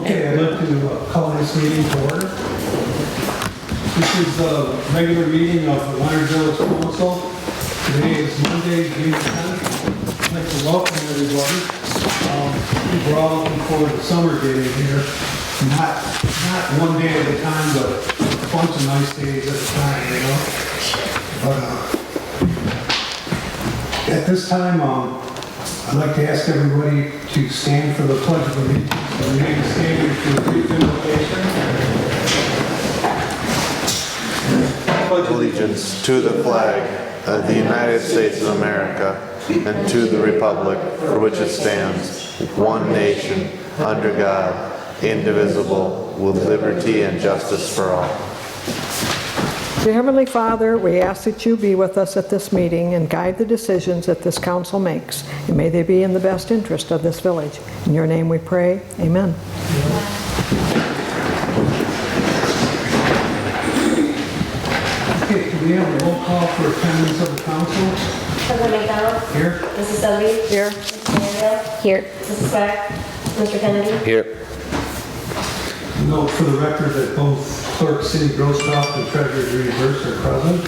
Okay, I'd like to call this meeting to order. This is the regular meeting of the Leonard Village Council. Today is Monday, June 10th. I'd like to welcome everybody. We're all looking forward to summer getting here. Not one day at a time, but a bunch of nice days at a time, you know. But at this time, I'd like to ask everybody to stand for the Pledge of Allegiance. Remain standing for the brief invocation. Allegiance to the flag of the United States of America and to the republic for which it stands, one nation, under God, indivisible, with liberty and justice for all. Dear Heavenly Father, we ask that you be with us at this meeting and guide the decisions that this council makes, and may they be in the best interest of this village. In your name we pray, amen. Okay, do we have a roll call for attendance of the council? President McDonald? Here. Mrs. Selby? Here. Mrs. Manuel? Here. Mrs. Swack? Mr. Kennedy? Here. Note for the record that both Clerk City Grosskopf and Treasurer Reverse are present.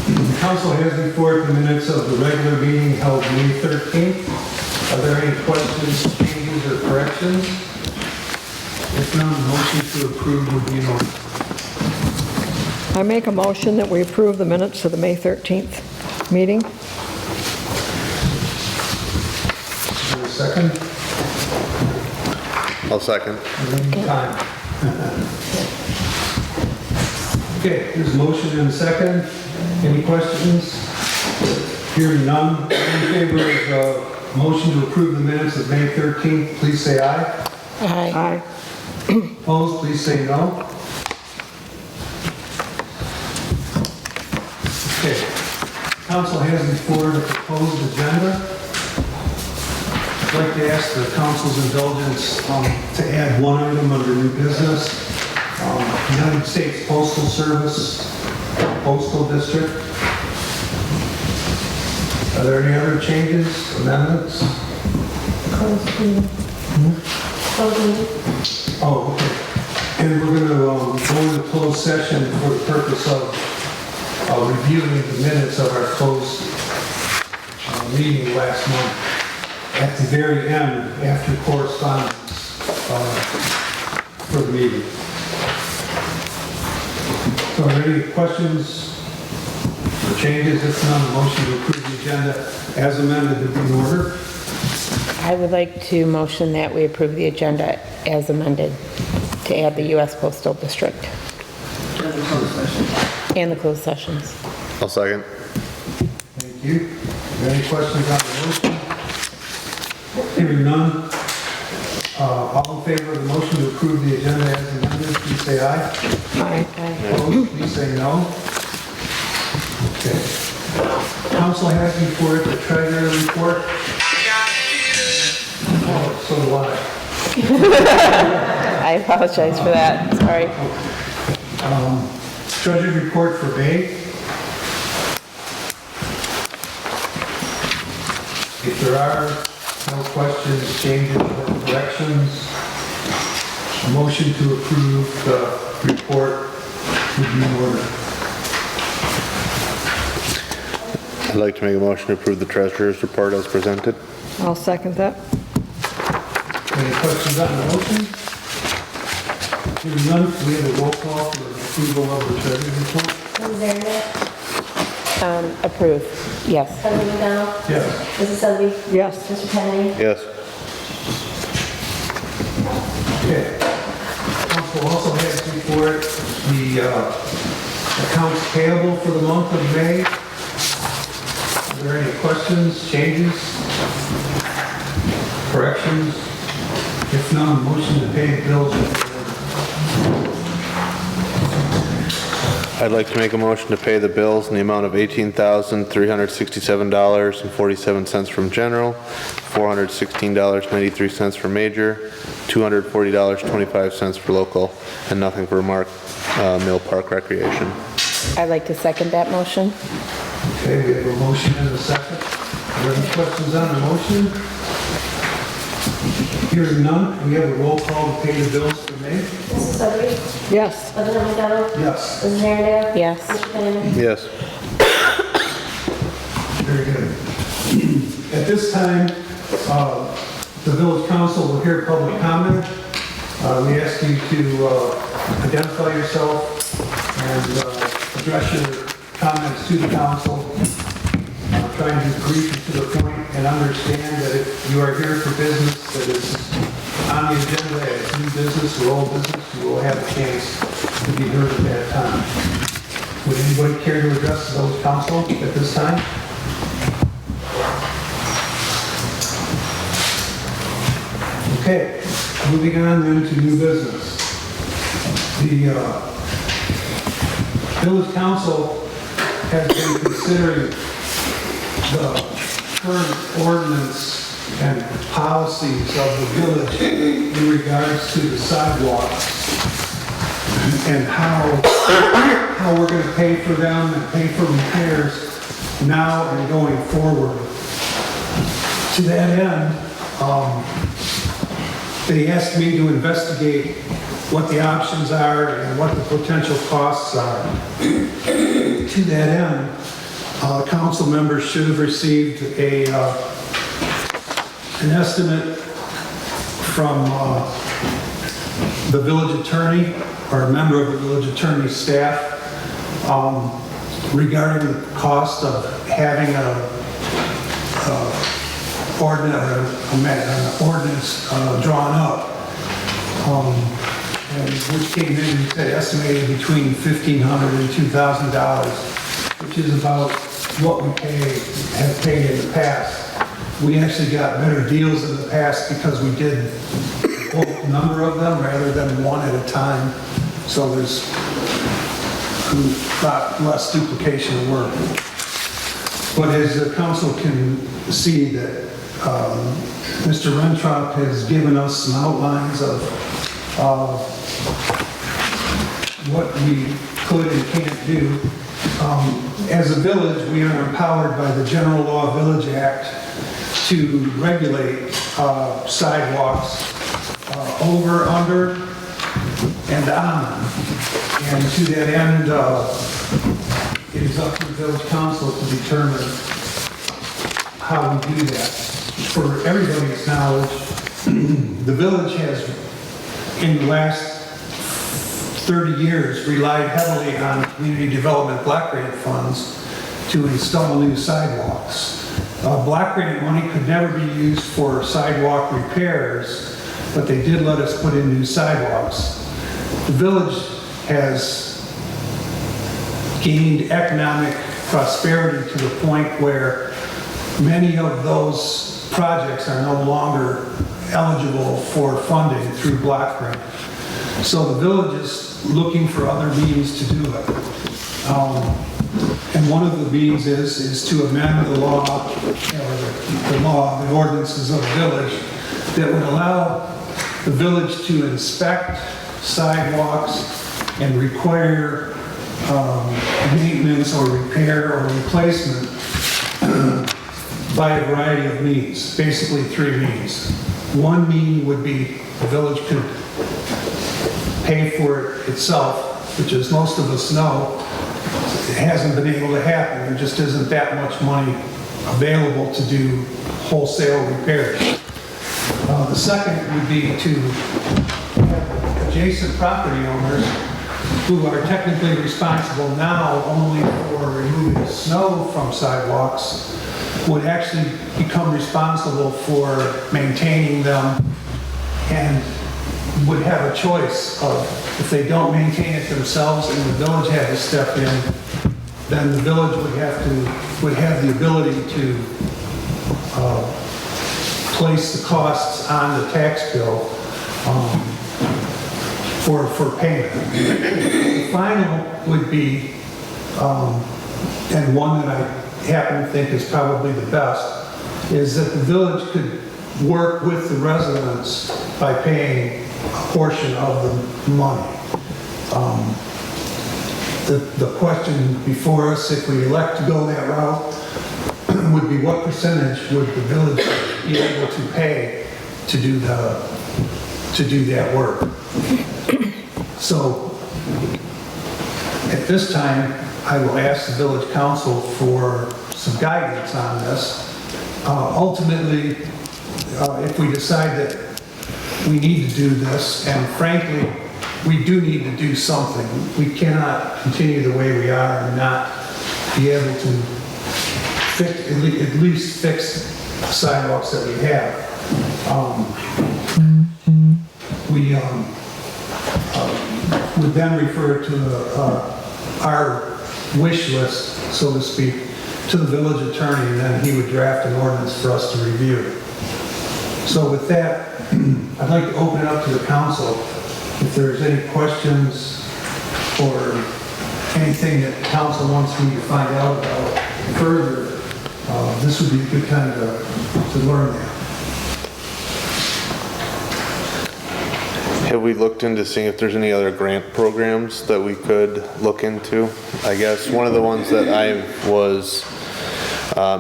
The council has before it the minutes of the regular meeting held May 13th. Are there any questions, changes, or corrections? If none, the motion to approve would be in order. I make a motion that we approve the minutes of the May 13th meeting. Is there a second? I'll second. Time. Okay, there's a motion and a second. Any questions? Hearing none. In favor of motion to approve the minutes of May 13th, please say aye. Aye. Opposed, please say no. Okay. Council has before the proposed agenda. I'd like to ask the council's indulgence to add one item under new business. United States Postal Service, Postal District. Are there any other changes, amendments? Oh, okay. And we're going to go into closed session for the purpose of reviewing the minutes of our closed meeting last month. At the very end, after correspondence for the meeting. So are there any questions or changes? If none, the motion to approve the agenda as amended would be in order. I would like to motion that we approve the agenda as amended to add the U.S. Postal District. And the closed sessions. I'll second. Thank you. Are there any questions on the motion? Hearing none. All in favor of the motion to approve the agenda as amended, please say aye. Aye. Opposed, please say no. Okay. Council has before it the treasurer report. Oh, so do I. I apologize for that, sorry. Treasury report for May. If there are no questions, changes, or corrections, a motion to approve the report would be in order. I'd like to make a motion to approve the treasurer's report as presented. I'll second that. Any questions on the motion? Hearing none, we have a roll call for approval of the treasury report. Mrs. Manuel? Approve, yes. President McDonald? Yes. Mrs. Selby? Yes. Mr. Kennedy? Yes. Okay. Council also has before it the accounts payable for the month of May. Are there any questions, changes, corrections? If none, motion to pay the bills. I'd like to make a motion to pay the bills in the amount of $18,367.47 from general, $416.93 for major, $240.25 for local, and nothing for Mill Park Recreation. I'd like to second that motion. Okay, we have a motion and a second. Are there any questions on the motion? Hearing none, we have a roll call to pay the bills for May. Mrs. Sudrey? Yes. President McDonald? Yes. Mrs. Marinette? Yes. Mr. Kenny? Yes. Very good. At this time, the village council will hear public comment. We ask you to identify yourself and address your comments to the council. Try and be brief and to the point, and understand that if you are here for business that is on the agenda as new business or old business, you will have a chance to be heard at that time. Would anybody care to address the village council at this time? Okay, moving on then to new business. The village council has been considering the current ordinance and policies of the village in regards to the sidewalks and how we're going to pay for them and pay for repairs now and going forward. To that end, they asked me to investigate what the options are and what the potential costs are. To that end, council members should have received an estimate from the village attorney or a member of the village attorney's staff regarding the cost of having an ordinance drawn up, and which came in, he said, estimated between $1,500 and $2,000, which is about what we have paid in the past. We actually got better deals in the past because we did a number of them rather than one at a time. So there's a lot less duplication of work. But as the council can see that Mr. Rentrop has given us some outlines of what we could and can't do. As a village, we are empowered by the General Law Village Act to regulate sidewalks over, under, and on. And to that end, it is up to the village council to determine how we do that. For everybody's knowledge, the village has, in the last 30 years, relied heavily on community development block grant funds to install new sidewalks. Block grant money could never be used for sidewalk repairs, but they did let us put in new sidewalks. The village has gained economic prosperity to the point where many of those projects are no longer eligible for funding through block grant. So the village is looking for other means to do it. And one of the means is to amend the law, the ordinances of the village that would allow the village to inspect sidewalks and require maintenance or repair or replacement by a variety of means, basically 3 means. One mean would be the village could pay for it itself, which as most of us know, it hasn't been able to happen. There just isn't that much money available to do wholesale repairs. The second would be to have adjacent property owners who are technically responsible now only for removing snow from sidewalks would actually become responsible for maintaining them and would have a choice of, if they don't maintain it themselves and the village had to step in, then the village would have the ability to place the costs on the tax bill for payment. The final would be, and one that I happen to think is probably the best, is that the village could work with the residents by paying a portion of the money. The question before us, if we elect to go that route, would be what percentage would the village be able to pay to do that work. So at this time, I will ask the village council for some guidance on this. Ultimately, if we decide that we need to do this, and frankly, we do need to do something. We cannot continue the way we are and not be able to fix, at least fix the sidewalks that we have. We would then refer to our wish list, so to speak, to the village attorney, and then he would draft an ordinance for us to review. So with that, I'd like to open it up to the council. If there's any questions or anything that the council wants me to find out about further, this would be a good time to learn that. Have we looked into seeing if there's any other grant programs that we could look into? I guess one of the ones that I was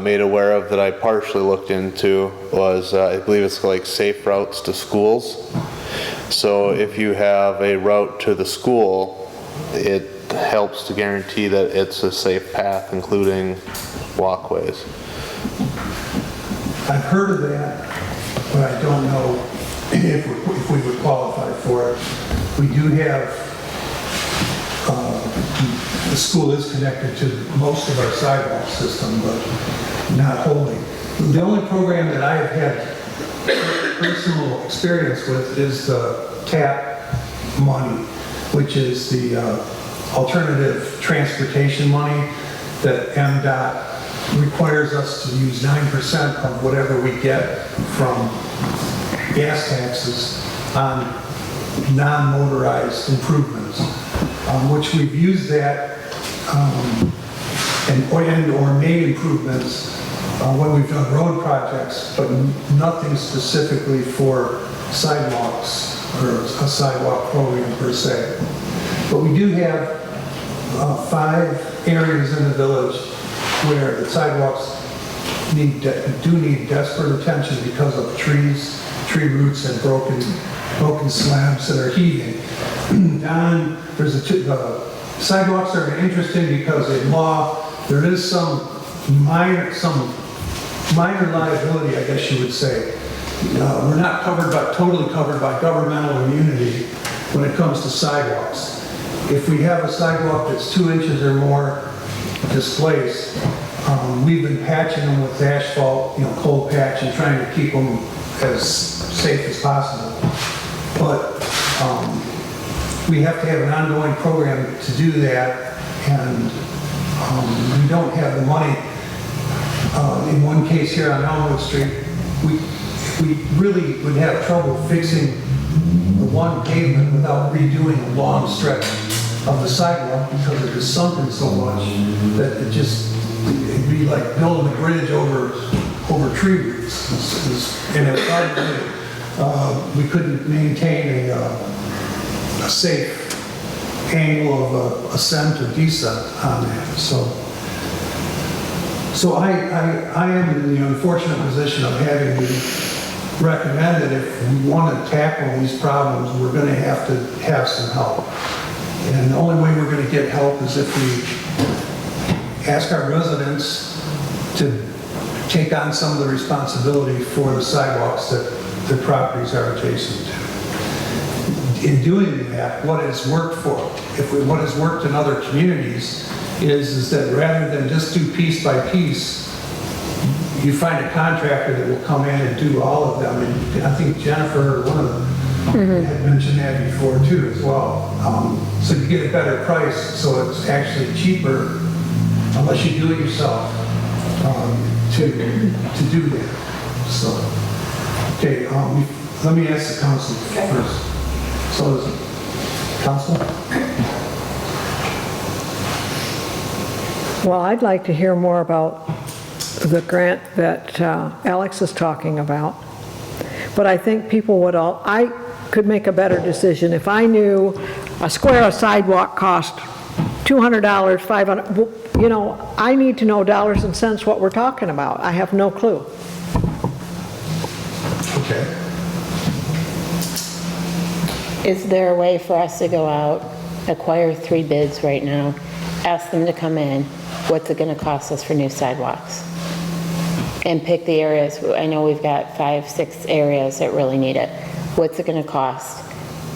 made aware of that I partially looked into was, I believe it's like Safe Routes to Schools. So if you have a route to the school, it helps to guarantee that it's a safe path, including walkways. I've heard of that, but I don't know if we would qualify for it. We do have, the school is connected to most of our sidewalk system, but not wholly. The only program that I have had personal experience with is the TAP money, which is the alternative transportation money that MDOT requires us to use 9% of whatever we get from gas taxes on non-motorized improvements, which we've used that and or made improvements when we've done road projects, but nothing specifically for sidewalks or a sidewalk program per se. But we do have 5 areas in the village where the sidewalks do need desperate attention because of tree roots and broken slabs that are heaving. Sidewalks are interesting because in law there is some minor liability, I guess you would say. We're not totally covered by governmental immunity when it comes to sidewalks. If we have a sidewalk that's 2 inches or more displaced, we've been patching them with asphalt, cold patch, and trying to keep them as safe as possible. But we have to have an ongoing program to do that, and we don't have the money. In one case here on Elmwood Street, we really would have trouble fixing the one pavement without redoing a long stretch of the sidewalk because it is sunken so much that it'd be like building a bridge over tree roots. And it's hard to, we couldn't maintain a safe angle of ascent or descent on that. So I am in the unfortunate position of having to recommend that if we want to tackle these problems, we're going to have some help. And the only way we're going to get help is if we ask our residents to take on some of the responsibility for the sidewalks that their properties are adjacent to. In doing that, what has worked what has worked in other communities is that rather than just do piece by piece, you find a contractor that will come in and do all of them. And I think Jennifer, one of them, had mentioned that before too as well. So you get a better price, so it's actually cheaper, unless you do it yourself, to do that. So, okay, let me ask the council first. So, council? Well, I'd like to hear more about the grant that Alex is talking about. But I think people would I could make a better decision if I knew a square of sidewalk cost $200, $500. I need to know dollars and cents what we're talking about. I have no clue. Okay. Is there a way for us to go out, acquire 3 bids right now, ask them to come in, what's it gonna cost us for new sidewalks? And pick the areas, I know we've got 5, 6 areas that really need it. What's it gonna cost?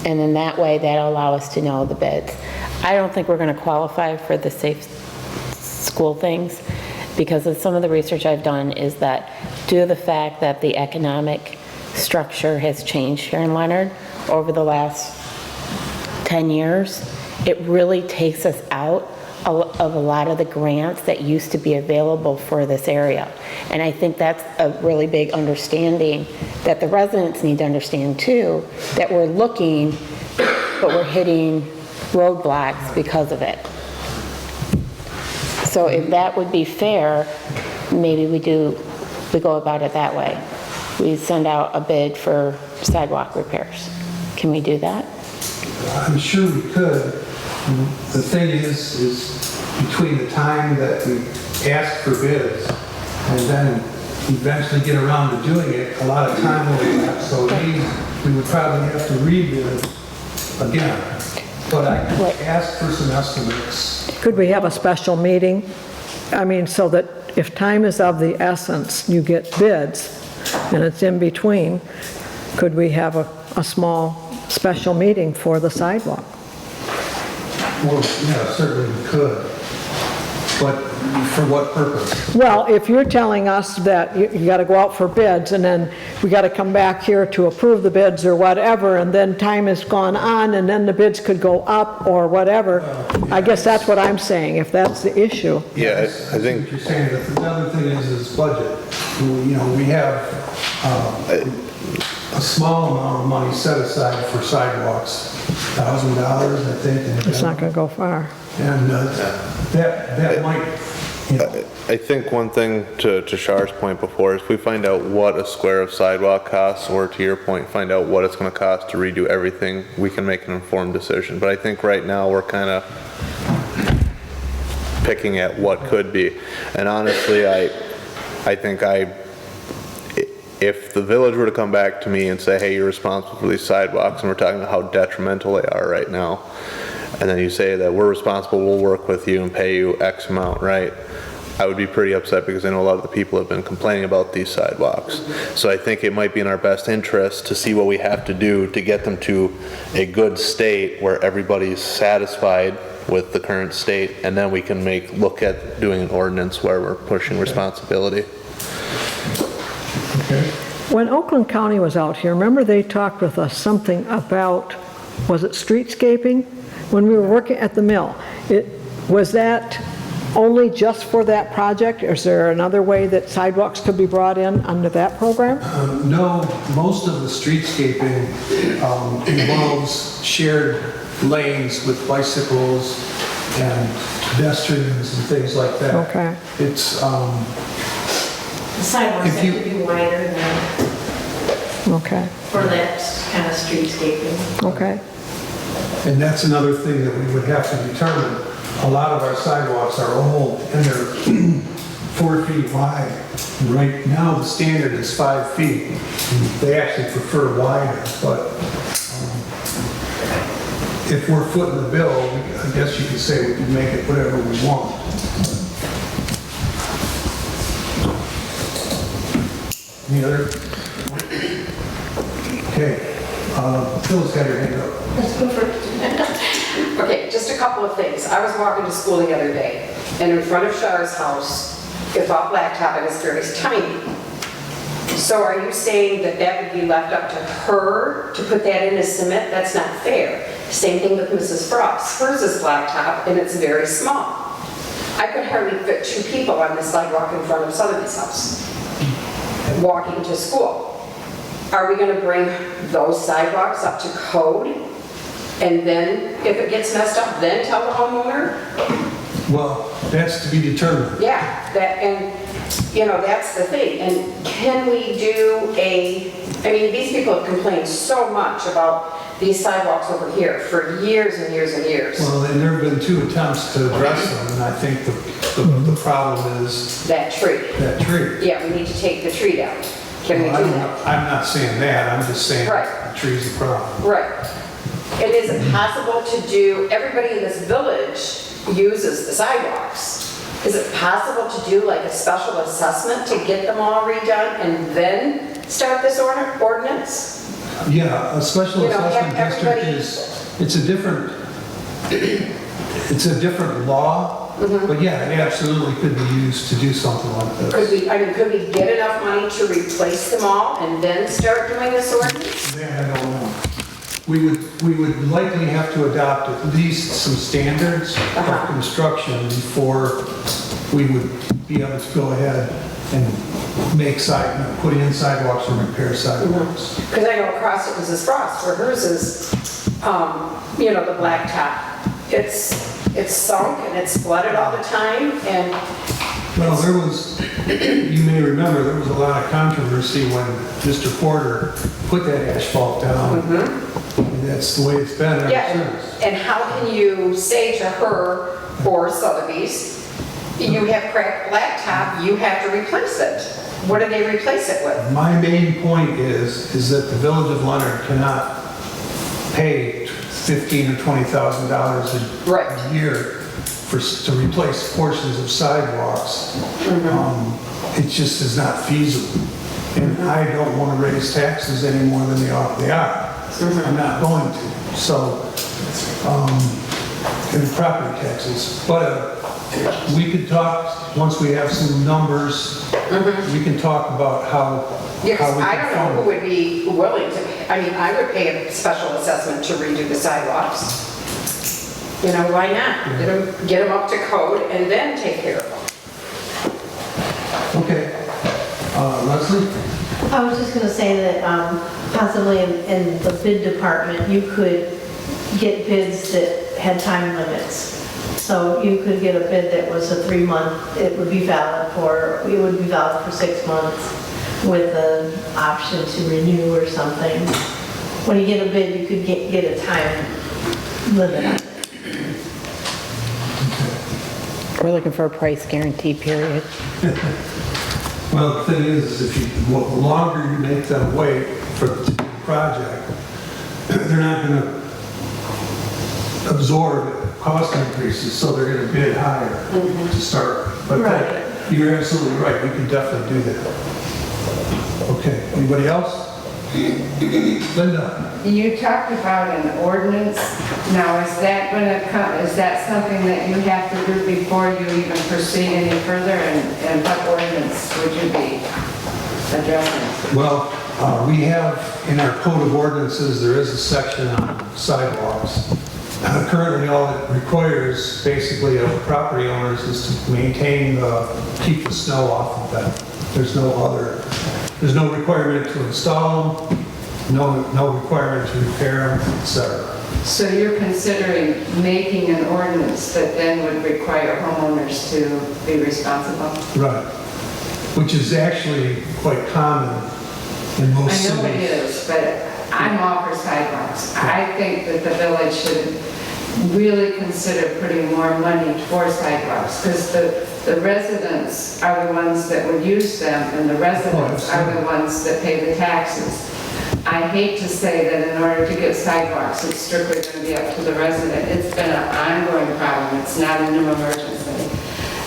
And then that way, that'll allow us to know the bids. I don't think we're gonna qualify for the safe school things, because of some of the research I've done is that due to the fact that the economic structure has changed here in Leonard over the last 10 years, it really takes us out of a lot of the grants that used to be available for this area. And I think that's a really big understanding that the residents need to understand too, that we're looking, but we're hitting roadblocks because of it. So if that would be fair, maybe we go about it that way. We send out a bid for sidewalk repairs. Can we do that? I'm sure we could. The thing is between the time that we ask for bids and then eventually get around to doing it, a lot of time will elapse. So we would probably have to rebid again. But I could ask for some estimates. Could we have a special meeting? I mean, so that if time is of the essence, you get bids, and it's in between, could we have a small special meeting for the sidewalk? Well, yeah, certainly we could. But for what purpose? Well, if you're telling us that you got to go out for bids, and then we got to come back here to approve the bids or whatever, and then time has gone on, and then the bids could go up or whatever, I guess that's what I'm saying, if that's the issue. Yeah, I think, What you're saying, but the other thing is budget. We have a small amount of money set aside for sidewalks, $1,000, I think. It's not going to go far. And that might, I think one thing to Char's point before is if we find out what a square of sidewalk costs, or to your point, find out what it's gonna cost to redo everything, we can make an informed decision. But I think right now we're kind of picking at what could be. And honestly, I think if the village were to come back to me and say, hey, you're responsible for these sidewalks, and we're talking about how detrimental they are right now, and then you say that we're responsible, we'll work with you and pay you X amount, right? I would be pretty upset because I know a lot of the people have been complaining about these sidewalks. So I think it might be in our best interest to see what we have to do to get them to a good state where everybody's satisfied with the current state, and then we can look at doing an ordinance where we're pushing responsibility. okay. When Oakland County was out here, remember they talked with us something about, was it streetscaping? When we were working at the mill, was that only just for that project? Or is there another way that sidewalks could be brought in under that program? No, most of the streetscaping involves shared lanes with bicycles and pedestrians and things like that. Okay. It's, The sidewalks If have you- to be wider than Okay, for that kind of streetscaping. okay. and that's another thing that we would have to determine. A lot of our sidewalks are old and they're 4 feet wide. Right now, the standard is 5 feet. They actually prefer wider, but if we're footing the bill, I guess you could say we can make it whatever we want. Any other? Okay, Phil's got her hand up. Okay, just a couple of things. I was walking to school the other day, and in front of Char's house, it's all blacktop and it's very tiny. So are you saying that that would be left up to her to put that in as cement? That's not fair. Same thing with Mrs. Frost. Hers is blacktop and it's very small. I could hardly fit 2 people on the sidewalk in front of Sotheby's house, walking to school. Are we going to bring those sidewalks up to code? And then, if it gets messed up, then tell the homeowner? Well, that's to be determined. Yeah, that's the thing. And can we do I mean, these people have complained so much about these sidewalks over here for years and years and years. Well, and there have been 2 attempts to address them, and I think the problem is That tree. that tree. Yeah, we need to take the tree down. Can we do that? I'm not saying that, I'm just saying Right. the tree's a problem. Right. And is it possible to do, everybody in this village uses the sidewalks. Is it possible to do like a special assessment to get them all redone and then start this ordinance? Yeah, a special You know, have assessment district everybody- it's a different law, but yeah, it absolutely could be used to do something like Could this. could we get enough money to replace them all and then start doing this ordinance? Yeah, I don't know. We would likely have to adopt at least some standards of construction before we would be able to go ahead and put in sidewalks or repair sidewalks. Because I know across at Mrs. Frost, where hers is, you know, the blacktop, it's sunk and it's flooded all the time, and Well, you may remember, there was a lot of controversy when Mr. Porter put that asphalt down. And that's the way it's been ever yeah, since. and how can you say to her or Sotheby's, you have cracked blacktop, you have to replace it? What do they replace it with? My main point is that the Village of Leonard cannot pay $15,000 or $20,000 Right. a year to replace portions of sidewalks. It just is not feasible. And I don't want to raise taxes any more than they are. I'm not going to. So, and property taxes. But we could talk, once we have some numbers, we can talk about how we Yes, can I don't know who fund it. would be willing to, I mean, I would pay a special assessment to redo the sidewalks. You know, why not? Get them up to code and then take care of them. Okay. Leslie? I was just gonna say that possibly in the bid department, you could get bids that had time limits. So you could get a bid that was a 3-month, it would be valid for 6 months with an option to renew or something. When you get a bid, you could get a time limit on it. We're looking for a price guarantee period. Well, the thing is the longer you make them wait for the project, they're not going to absorb cost increases, so they're going to bid higher to start. But Right. You're absolutely right, we can definitely do that. Okay, anybody else? Linda? You talked about an ordinance. Now, is that something that you have to do before you even proceed any further? And what ordinance would you be addressing? Well, we have, in our code of ordinances, there is a section on sidewalks. Currently, all it requires, basically, of property owners is to keep the snow off of them. There's no requirement to install them, no requirement to repair them, etc. So you're considering making an ordinance that then would require homeowners to be responsible? Right. Which is actually quite common in most I know it cities. is, but I'm all for sidewalks. I think that the village should really consider putting more money towards sidewalks, because the residents are the ones that would use them, and the residents are the ones that pay the taxes. I hate to say that in order to get sidewalks, it's strictly going to be up to the resident. It's been an ongoing problem. It's not a new emergency.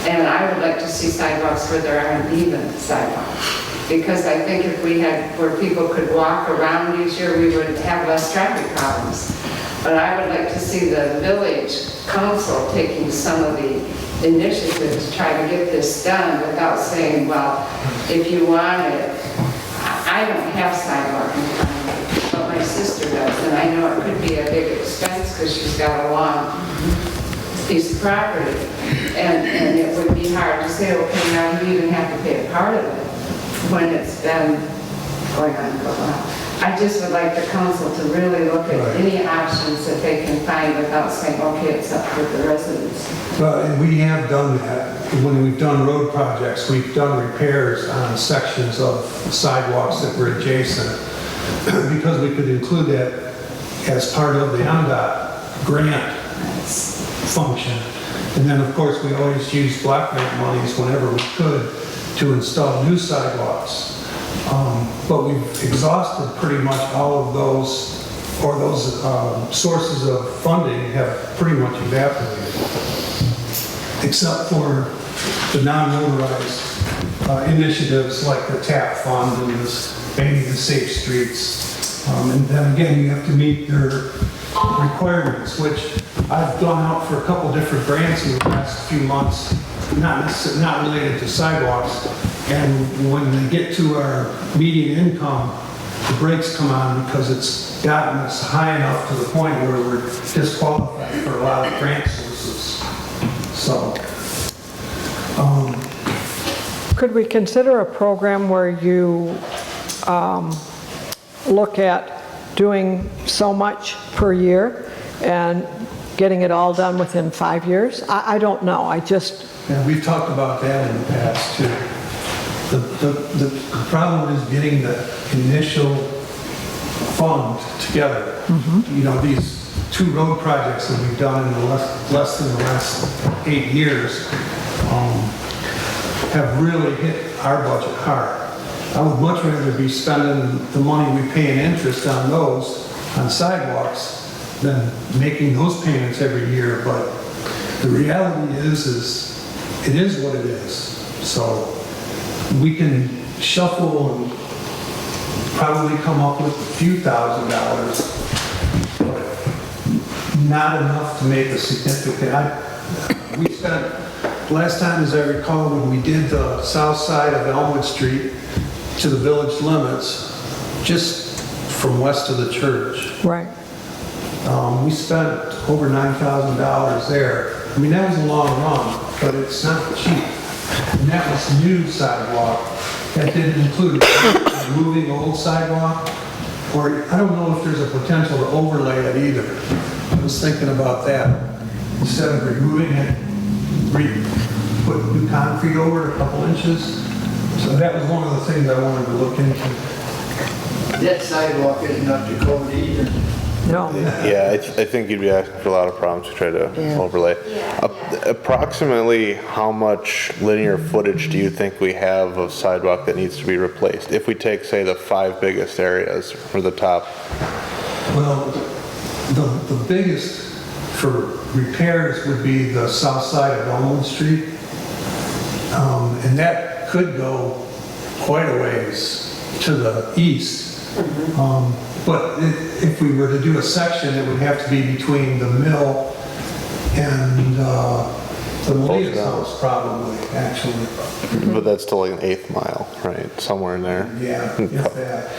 And I would like to see sidewalks where there aren't even sidewalks. Because I think if we had, where people could walk around easier, we would have less traffic problems. But I would like to see the village council taking some of the initiatives to try to get this done without saying, well, if you want it, I don't have sidewalk in front of me, but my sister does. And I know it could be a big expense because she's got a long piece of property. And it would be hard to say, okay, now you even have to pay a part of it when it's been going on for a while. I just would like the council to really look at any options that they can find without saying, okay, it's up to the residents. And we have done that. When we've done road projects, we've done repairs on sections of sidewalks that were adjacent because we could include that as part of the MDOT grant function. And then, of course, we always use block grant monies whenever we could to install new sidewalks. But we've exhausted pretty much all of those or those sources of funding have pretty much evaporated, except for the non-motorized initiatives like the TAP fund and this, maybe the Safe Streets. And then again, you have to meet their requirements, which I've gone out for a couple different grants in the last few months, not related to sidewalks. And when they get to our median income, the brakes come on because it's gotten us high enough to the point where we're disqualified for a lot of grant sources. So, Could we consider a program where you look at doing so much per year and getting it all done within 5 years? I don't know, and we've talked about that in the past too. The problem is getting the initial fund together. You know, these 2 road projects that we've done in the less than the last 8 years have really hit our budget hard. I would much rather be spending the money we pay in interest on those, on sidewalks, than making those payments every year. But the reality is it is what it is. So we can shuffle and probably come up with a few $1,000s, but not enough to make a significant. We spent, last time as I recall, when we did the south side of Elmwood Street to the village limits, just from west of the church, right. we spent over $9,000 there. I mean, that was a long run, but it's not cheap. And that was new sidewalk. That didn't include removing old sidewalk, or I don't know if there's a potential to overlay it either. I was thinking about that. Instead of removing it, put new concrete over it a couple inches. So that was one of the things I wanted to look into. That sidewalk isn't up to code either. No. Yeah, I think you'd be asking for a lot of problems to try to overlay. Approximately how much linear footage do you think we have of sidewalk that needs to be replaced? If we take, say, the 5 biggest areas or the top. Well, the biggest for repairs would be the south side of Elmwood Street. And that could go quite a ways to the east. But if we were to do a section, it would have to be between the mill and the Molia's house, probably, actually. But that's still like an 1/8 mile, right? Somewhere in there. Yeah, if that.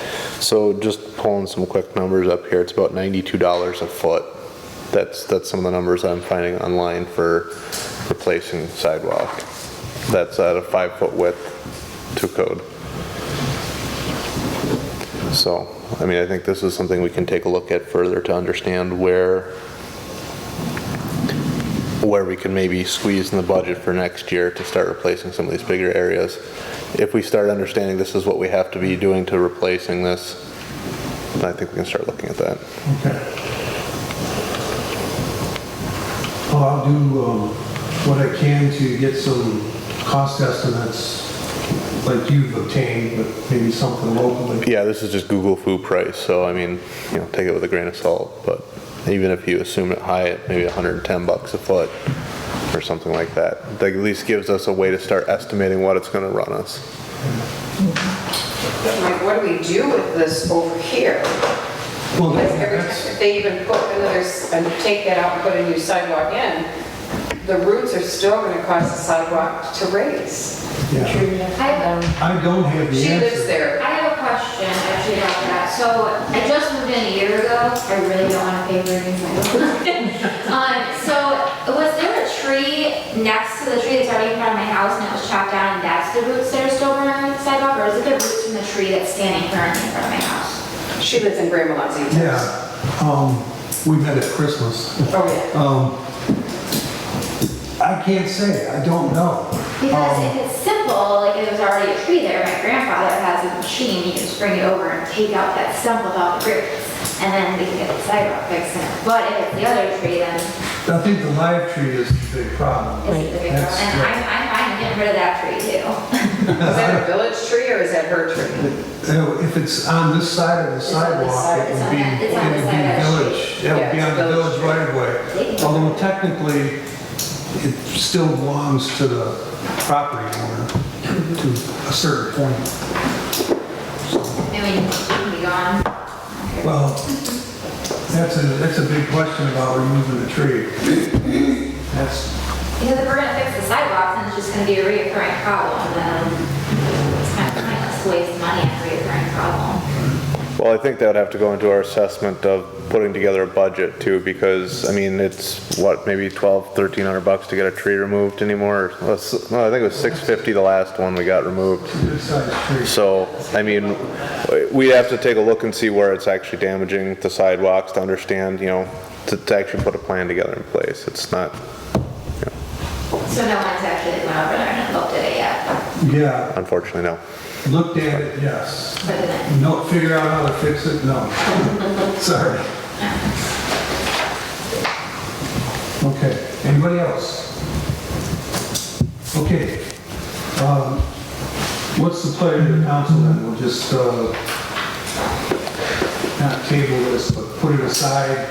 So just pulling some quick numbers up here, it's about $92 a foot. That's some of the numbers I'm finding online for replacing sidewalk. That's at a 5-foot width to code. So, I mean, I think this is something we can take a look at further to understand where we can maybe squeeze in the budget for next year to start replacing some of these bigger areas. If we start understanding this is what we have to be doing to replacing this, then I think we can start looking at that. Okay. Well, I'll do what I can to get some cost estimates like you've obtained, but maybe something locally. Yeah, this is just Google food price, so I mean, you know, take it with a grain of salt, but even if you assume it high at maybe $110 a foot or something like that, that at least gives us a way to start estimating what it's going to run us. Like, what do we do with this over here? Well, Because every time, if they even put another, and take that out and put a new sidewalk in, the roots are still going to cause the sidewalk to raise. yeah. I don't have the She lives answer. there. I have a question actually about that. So I just moved in a year ago. I really don't want to pay for anything. So was there a tree next to the tree that's already in front of my house and it was chopped down and that's the roots that are still growing on the sidewalk? Or is it the roots from the tree that's standing currently in front of my house? She lives in Grand Malazzi. Yeah. We met at Christmas. Oh, yeah. I can't say, I don't know. Because if it's simple, like if there's already a tree there, my grandfather has a machine, he can just bring it over and take out that stump without the roots, and then we can get the sidewalk fixed. But if it's the other tree, then I think the live tree is the big problem. it's the big problem. That's And right. I'm fine getting rid of that tree too. that a village tree or is that her tree? If it's on this side of the sidewalk, it would be village. That would be on the village right of way. Although technically, it still belongs to the property owner to a certain point. I mean, you can be gone. Well, that's a big question about removing the tree. That's, Because if we're gonna fix the sidewalks, then it's just gonna be a reoccurring problem, and then it's kind of pointless to waste money on a reoccurring problem. Well, I think that would have to go into our assessment of putting together a budget too, because, I mean, it's what, maybe $1,200-1,300 to get a tree removed anymore? No, I think it was $650 the last one we got removed. good sized tree. So, I mean, we'd have to take a look and see where it's actually damaging the sidewalks to understand, you know, to actually put a plan together in place. It's not, So no one's actually went over there and looked at it yet, Yeah, unfortunately, no. looked at it, yes. but then, No, figure out how to fix it, no. Sorry. Okay, anybody else? Okay. What's the pleasure of the council then? We'll just, not table this, but put it aside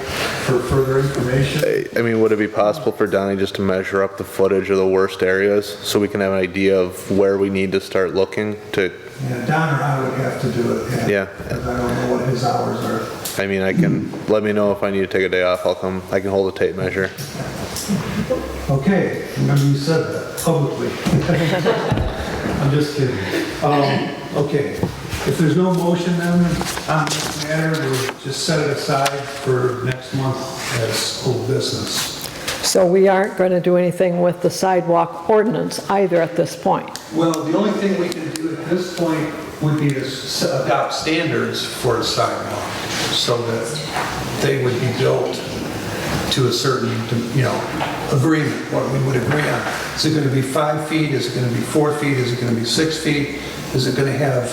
for further information? I mean, would it be possible for Donnie just to measure up the footage of the worst areas so we can have an idea of where we need to start looking to, Yeah, Don or I would have to do it, Yeah. Because I don't know what his hours are. I mean, I can, let me know if I need to take a day off, I'll come, I can hold a tape measure. Okay, remember you said that publicly. I'm just kidding. Okay, if there's no motion then on this matter, we'll just set it aside for next month as old business. So we aren't going to do anything with the sidewalk ordinance either at this point. Well, the only thing we can do at this point would be to adopt standards for the sidewalk so that they would be built to a certain, agreement, what we would agree on. Is it going to be 5 feet? Is it going to be 4 feet? Is it going to be 6 feet? Is it going to have,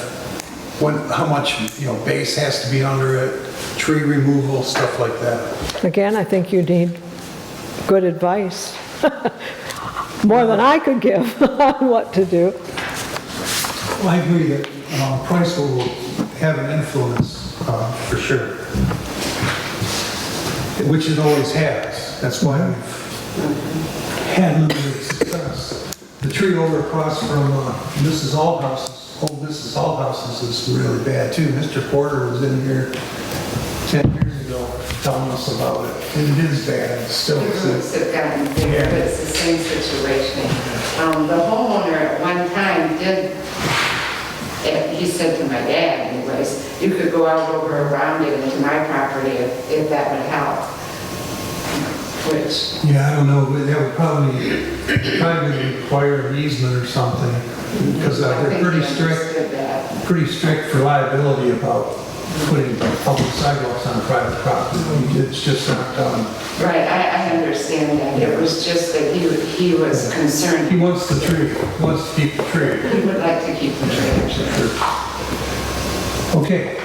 how much, base has to be under it, tree removal, stuff like that? Again, I think you need good advice, more than I could give on what to do. Well, I agree that price will have an influence, for sure. Which it always has. That's why we've had limited success. The tree over across from Mrs. Althouse's, old Mrs. Althouse's is really bad too. Mr. Porter was in here 10 years ago telling us about it. And it is bad, it's still. The roots have gotten bigger, but it's the same situation. The homeowner at one time did, he said to my dad anyways, you could go out over around it into my property if that would help. Which, Yeah, I don't know, but that would probably require an easement or something. Because I they're think pretty he strict. understood that. Pretty strict for liability about putting public sidewalks on private property. It's just not done. Right, I understand that. It was just that he was concerned. He wants the tree, he wants to keep the tree. He would like to keep the tree. Okay.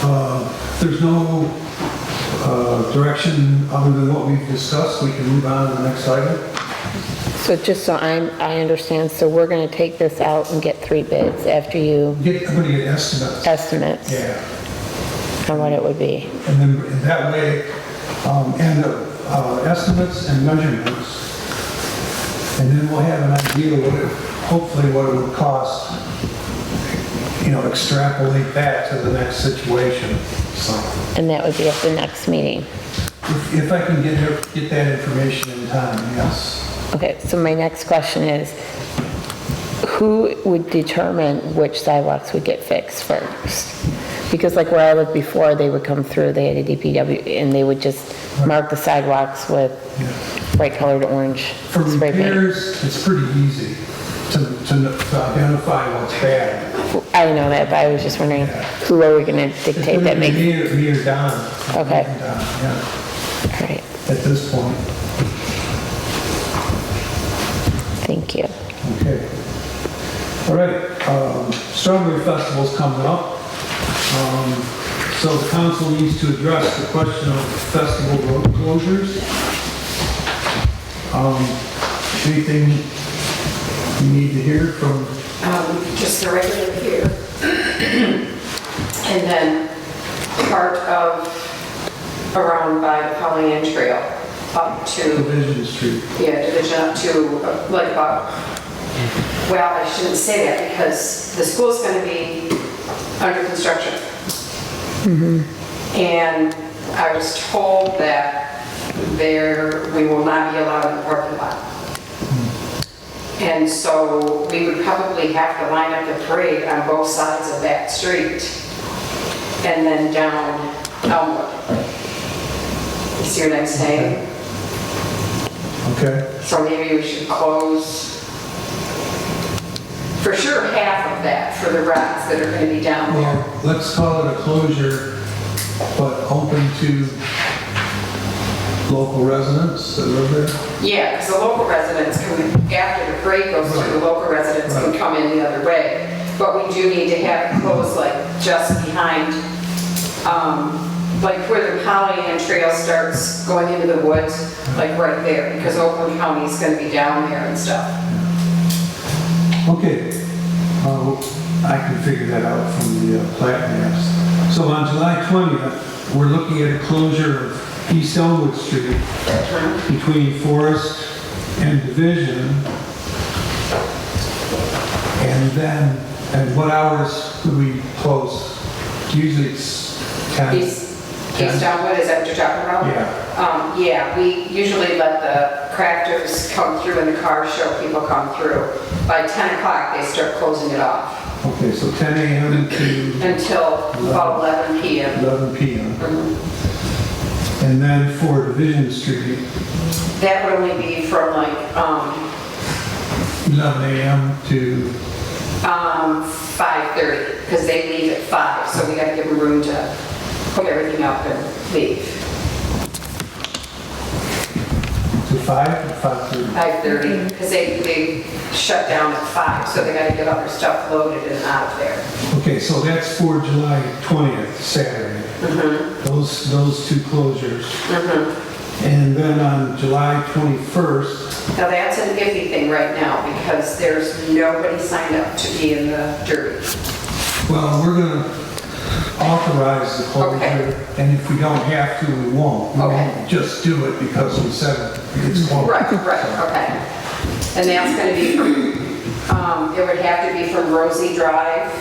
If there's no direction other than what we've discussed, we can move on to the next item. So just so I understand, so we're gonna take this out and get 3 bids after you I'm gonna get estimates. estimates Yeah. on what it would be. And then that way, estimates and measurements. And then we'll have an idea hopefully what it would cost, extrapolate that to the next situation. So And that would be at the next meeting. if I can get that information in time, yes. Okay, so my next question is, who would determine which sidewalks would get fixed first? Because like where I lived before, they would come through, they had a DPW, and they would just mark the sidewalks with bright colored orange For spray paint. repairs, it's pretty easy to identify what's bad. I know that, but I was just wondering, who are we gonna dictate that makes, Me or Don. Okay. Don, yeah, all right, at this point. thank you. Okay. All right, Strawberry Festival's coming up. So the council needs to address the question of festival road closures. Anything You need to hear from, Just the regular here. And then part of around by the Pollyant Trail up to, Division Street. yeah, Division up to like about, well, I shouldn't say that because the school's going to be under construction. And I was told that we will not be allowed in the parking lot. And so we would probably have to line up the parade on both sides of that street and then down Elmwood. You see what I'm saying? Okay. So maybe we should close, for sure, half of that for the rides that are going to be down there. Well, let's call it a closure, but open to local residents that live there. Yeah, because the local residents can, after the parade goes through, the local residents can come in the other way. But we do need to have it closed like just behind, like where the Pollyant Trail starts going into the woods, like right there, because Oakland County is going to be down there and stuff. Okay, I can figure that out from the plat maps. So on July 20th, we're looking at a closure of East Elmwood Street between Forest and Division. And then, at what hours do we close? Usually it's 10. East Elmwood, is that what you're talking about? Yeah. Yeah, we usually let the crafters come through and the car show people come through. By 10 o'clock, they start closing it off Okay, so 10 a.m. to until about 11 p.m. 11 p.m. And then for Division Street, That would only be from like 11 a.m. to 5:30, because they leave at 5, so we got to give them room to put everything up and leave. 5 or 5:30? 5:30, because they shut down at 5, so they got to get all their stuff loaded and out of there. Okay, so that's for July 20th, Saturday. Those two closures. And then on July 21st, Now that's an iffy thing right now, because there's nobody signed up to be in the Derby. well, we're going to authorize the closure, Okay. and if we don't have to, we won't. We Okay. won't just do it because we said it's closed. Right, okay. And that's going to be from, it would have to be from Rosie Drive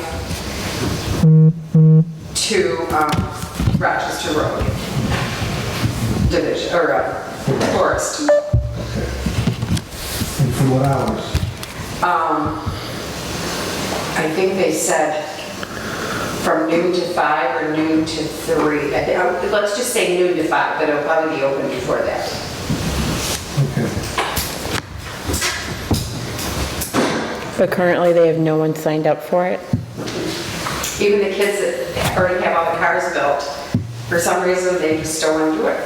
to Rochester Road. Division, or Forest. And for what hours? I think they said from noon to 5 or noon to 3. Let's just say noon to 5, but it'll probably be open before that. Okay. But currently, they have no one signed up for it? Even the kids that already have all the cars built, for some reason, they just don't want to do it.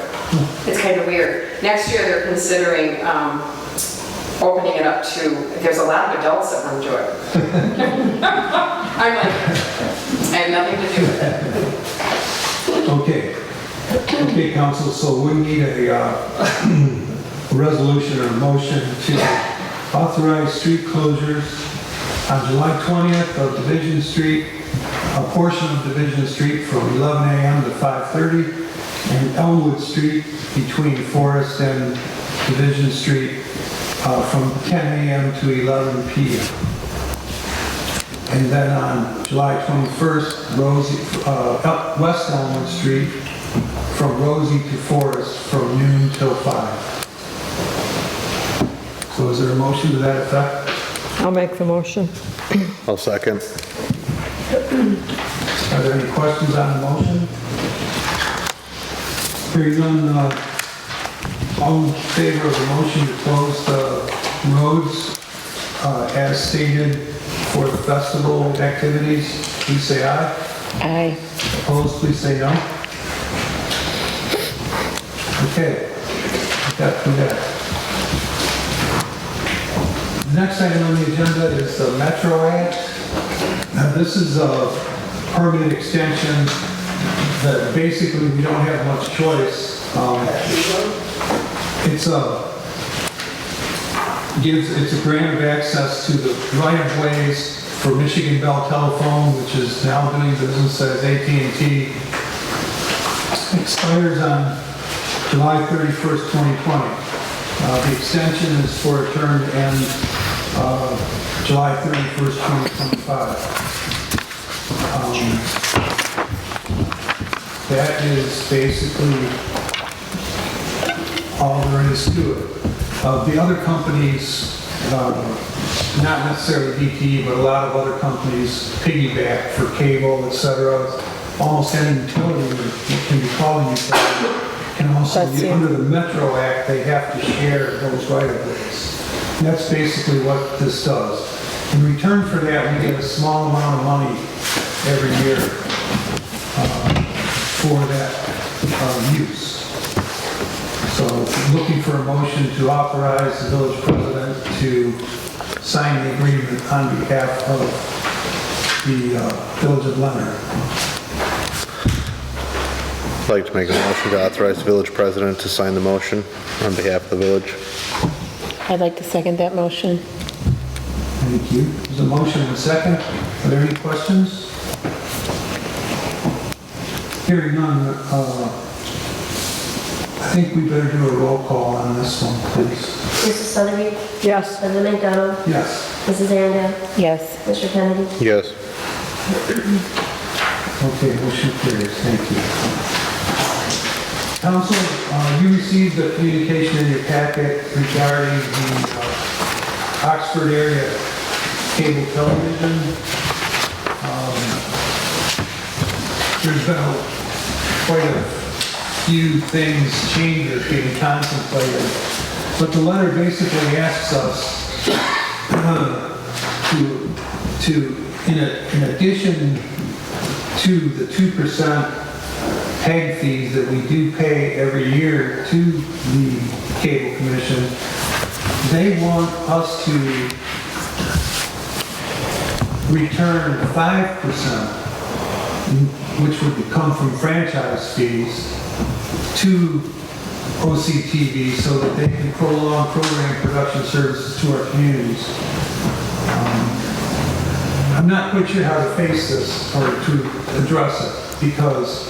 It's kind of weird. Next year, they're considering opening it up to, there's a lot of adults that want to do it. I'm like, I have nothing to do with it. Okay. Okay, council, so we need a resolution or a motion to authorize street closures on July 20th of Division Street, a portion of Division Street from 11 a.m. to 5:30, and Elmwood Street between Forest and Division Street from 10 a.m. to 11 p.m. And then on July 21st, West Elmwood Street from Rosie to Forest from noon till 5. So is there a motion to that effect? I'll make the motion. I'll second. Are there any questions on the motion? Hearing none, all in favor of the motion to close the roads as stated for the festival activities, please say aye. Aye. Opposed, please say no. Okay, got through that. The next item on the agenda is the Metro Act. Now, this is a permanent extension that basically we don't have much choice. It's it's a grant of access to the right-of-ways for Michigan Bell Telephone, which is now doing business as AT&T. Expires on July 31st, 2020. The extension is for a term to end July 31st, 2025. That is basically all there is to it. The other companies, not necessarily DTE, but a lot of other companies piggyback for cable, etc. Almost any utility that can be called a utility. And also, under the Metro Act, they have to share those right-of-ways. That's basically what this does. In return for that, we get a small amount of money every year for that use. So, looking for a motion to authorize the village president to sign the agreement on behalf of the village of Leonard. I'd like to make a motion to authorize the village president to sign the motion on behalf of the village. I'd like to second that motion. Thank you. There's a motion and a second. Are there any questions? Hearing none, I think we better do a roll call on this one, please. Mrs. Sutherland? Yes. President McDonald? Yes. Mrs. Aaron? Yes. Mr. Kennedy? Yes. Okay, motion carries. Thank you. Council, you received a communication in your packet regarding the Oxford area cable television. There's been quite a few changes being contemplated, but the letter basically asks us to in addition to the 2% PEG fees that we do pay every year to the Cable Commission, they want us to return 5%, which would come from franchise fees, to OCTV so that they can prolong program production services to our communities. I'm not quite sure how to face this or to address it, because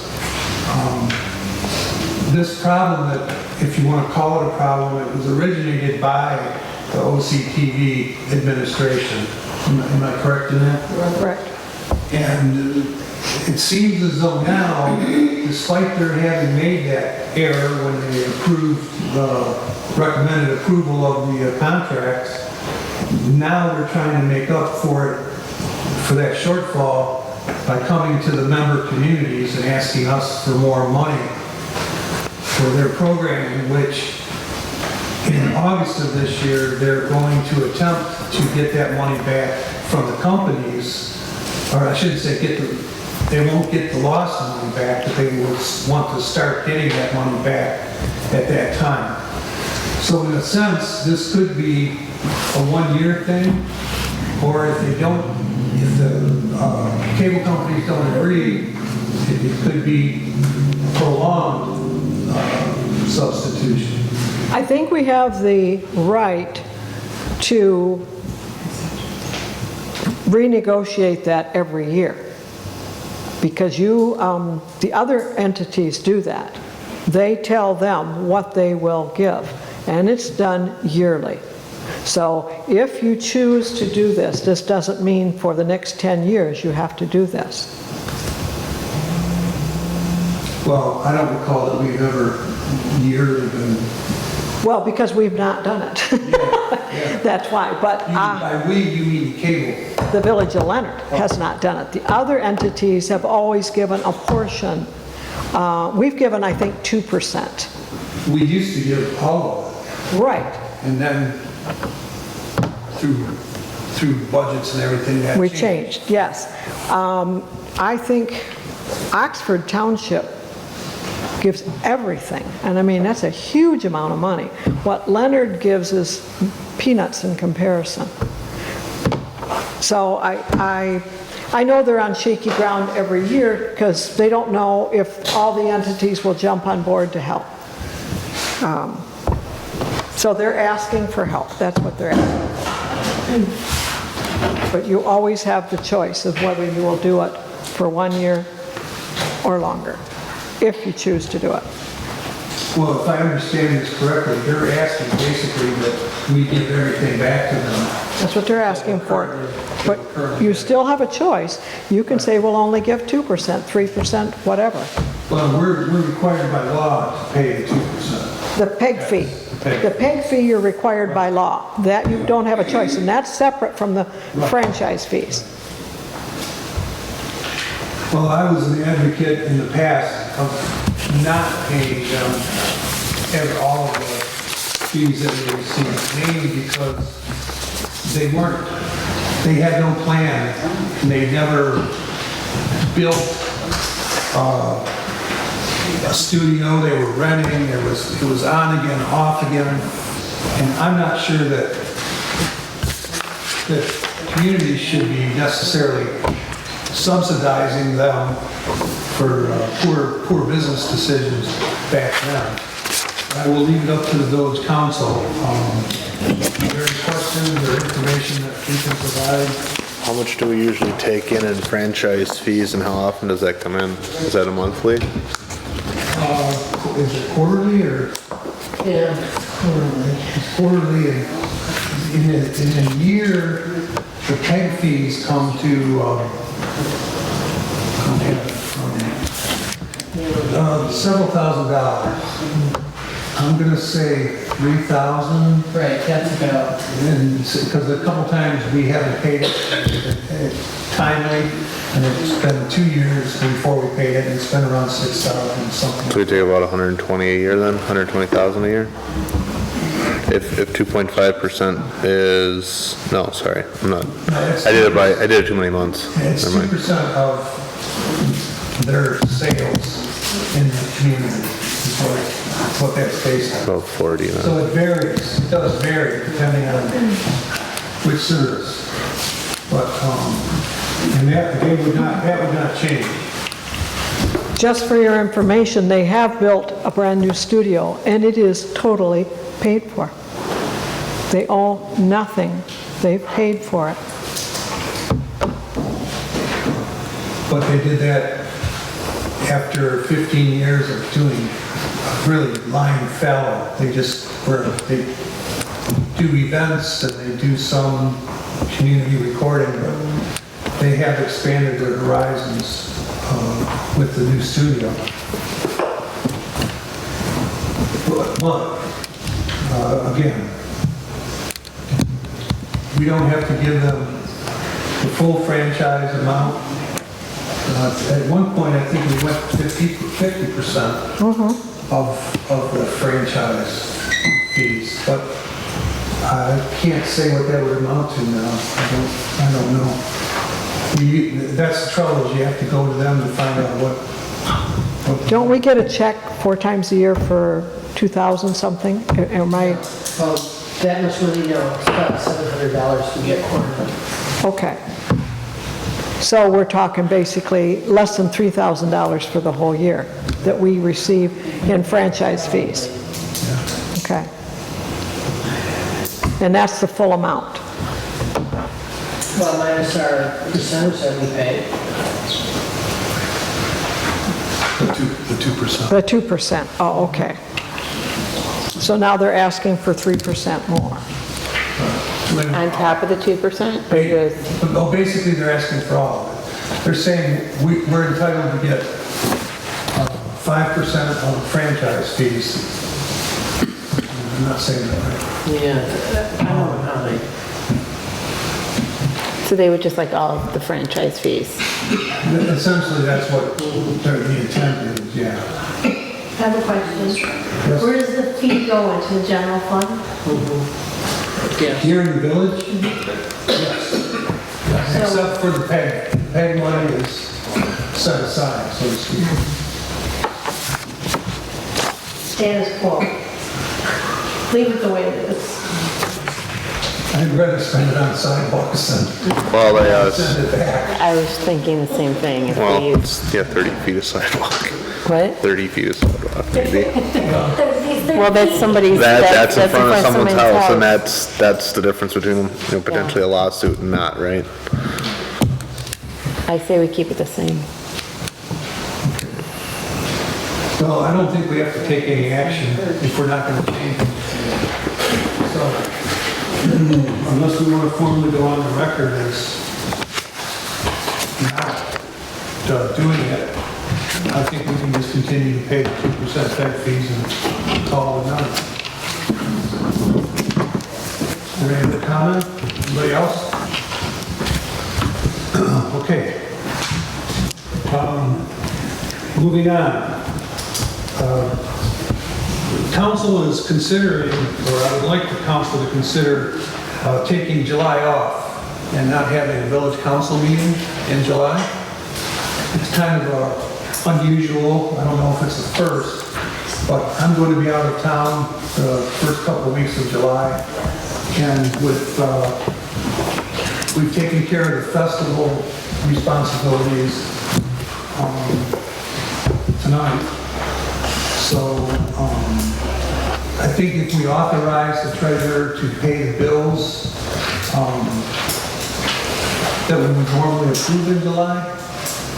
this problem, that if you want to call it a problem, it was originated by the OCTV administration. Am I correct in that? Correct. And it seems as though now, despite their having made that error when they approved the recommended approval of the contracts, now they're trying to make up for that shortfall by coming to the member communities and asking us for more money for their programming, which in August of this year, they're going to attempt to get that money back from the companies, or I shouldn't say they won't get the lost money back, but they will want to start getting that money back at that time. So in a sense, this could be a one-year thing, or if the cable companies don't agree, it could be prolonged substitution. I think we have the right to renegotiate that every year, because the other entities do that. They tell them what they will give, and it's done yearly. So if you choose to do this, this doesn't mean for the next 10 years you have to do this. Well, I don't recall that we've ever yearly been... Well, because we've not done it. Yeah. That's why, but By we, you mean cable. the Village of Leonard has not done it. The other entities have always given a portion. We've given, I think, 2%. We used to give all of it. Right. And then through budgets and everything that We changed, yes. I think Oxford Township gives everything, and I mean, that's a huge amount of money. What Leonard gives is peanuts in comparison. So I know they're on shaky ground every year because they don't know if all the entities will jump on board to help. So they're asking for help, that's what they're asking. But you always have the choice of whether you will do it for 1 year or longer, if you choose to do it. Well, if I understand this correctly, they're asking basically that we give everything back to them. That's what they're asking for. But you still have a choice. You can say, we'll only give 2%, 3%, whatever. Well, we're required by law to pay the 2%. The PEG fee. The PEG fee you're required by law. That you don't have a choice, and that's separate from the franchise fees. Well, I was an advocate in the past of not paying them all of the fees that they received, mainly because they had no plan, and they never built a studio. They were renting. It was on again, off again, and I'm not sure that communities should be necessarily subsidizing them for poor business decisions back then. I will leave it up to the village council. Is there any questions or information that we can provide? How much do we usually take in franchise fees, and how often does that come in? Is that a monthly? Is it quarterly or? Yeah. It's quarterly, and in a year, the PEG fees come to several $1,000s. I'm gonna say 3,000. Right, that's about. And because a couple times we haven't paid it timely, and it's been 2 years before we paid it, and it's been around 6,000 something. So we take about 120 a year then, 120,000 a year? If 2.5% is, no, sorry, I'm not, I did it too many months. It's Never mind. 2% of their sales in the community, is what that's based on. About 40 now. So it varies, it does vary depending on which service. But, and that would not change. Just for your information, they have built a brand-new studio, and it is totally paid for. They owe nothing. They've paid for it. But they did that after 15 years of doing really lying fallow. They do events and they do some community recording, but they have expanded their horizons with the new studio. But again, we don't have to give them the full franchise amount. At one point, I think we went 50% of the franchise fees, but I can't say what that would amount to now. I don't know. That's the trouble, is you have to go to them and find out what. Don't we get a check 4 times a year for 2,000 something? Am I, Well, that much money, no, it's about $700 to get quarterly. okay. So we're talking basically less than $3,000 for the whole year that we receive in franchise fees. Okay. And that's the full amount. Well, minus our percentage that we pay. The 2%. The 2%, oh, okay. So now they're asking for 3% more. On top of the 2%? Or just- Well, basically, they're asking for all of it. They're saying we're entitled to get 5% of the franchise fees. I'm not saying that right. Yeah, I don't know how they. So they would just like all of the franchise fees? Essentially, that's what the intent is, yeah. I have a question. Where does the fee go, into the general fund? Here in the village? Yes. Except for the PEG. The PEG money is set aside, so to speak. Status quo. Leave it the way it is. I'd rather spend it on sidewalks than Well, send it back. I was thinking the same thing. If well, we, it's, 30 feet of sidewalk. what? 30 feet of sidewalk, maybe. There's these Well, that's somebody's, That's in front of someone's house, and house. that's the difference between, potentially a lawsuit and not, right? I say we keep it the same. Well, I don't think we have to take any action if we're not going to change it. So, unless we want to formally go on the record as not doing it, I think we can just continue to pay the 2% tech fees and call it done. Is there any other comment? Anybody else? Okay. Moving on. Council is considering, or I would like the council to consider taking July off and not having a village council meeting in July. It's kind of unusual. I don't know if it's the first, but I'm going to be out of town the first couple of weeks of July. And we've taken care of the festival responsibilities tonight. So I think if we authorize the treasurer to pay the bills that we would normally approve in July,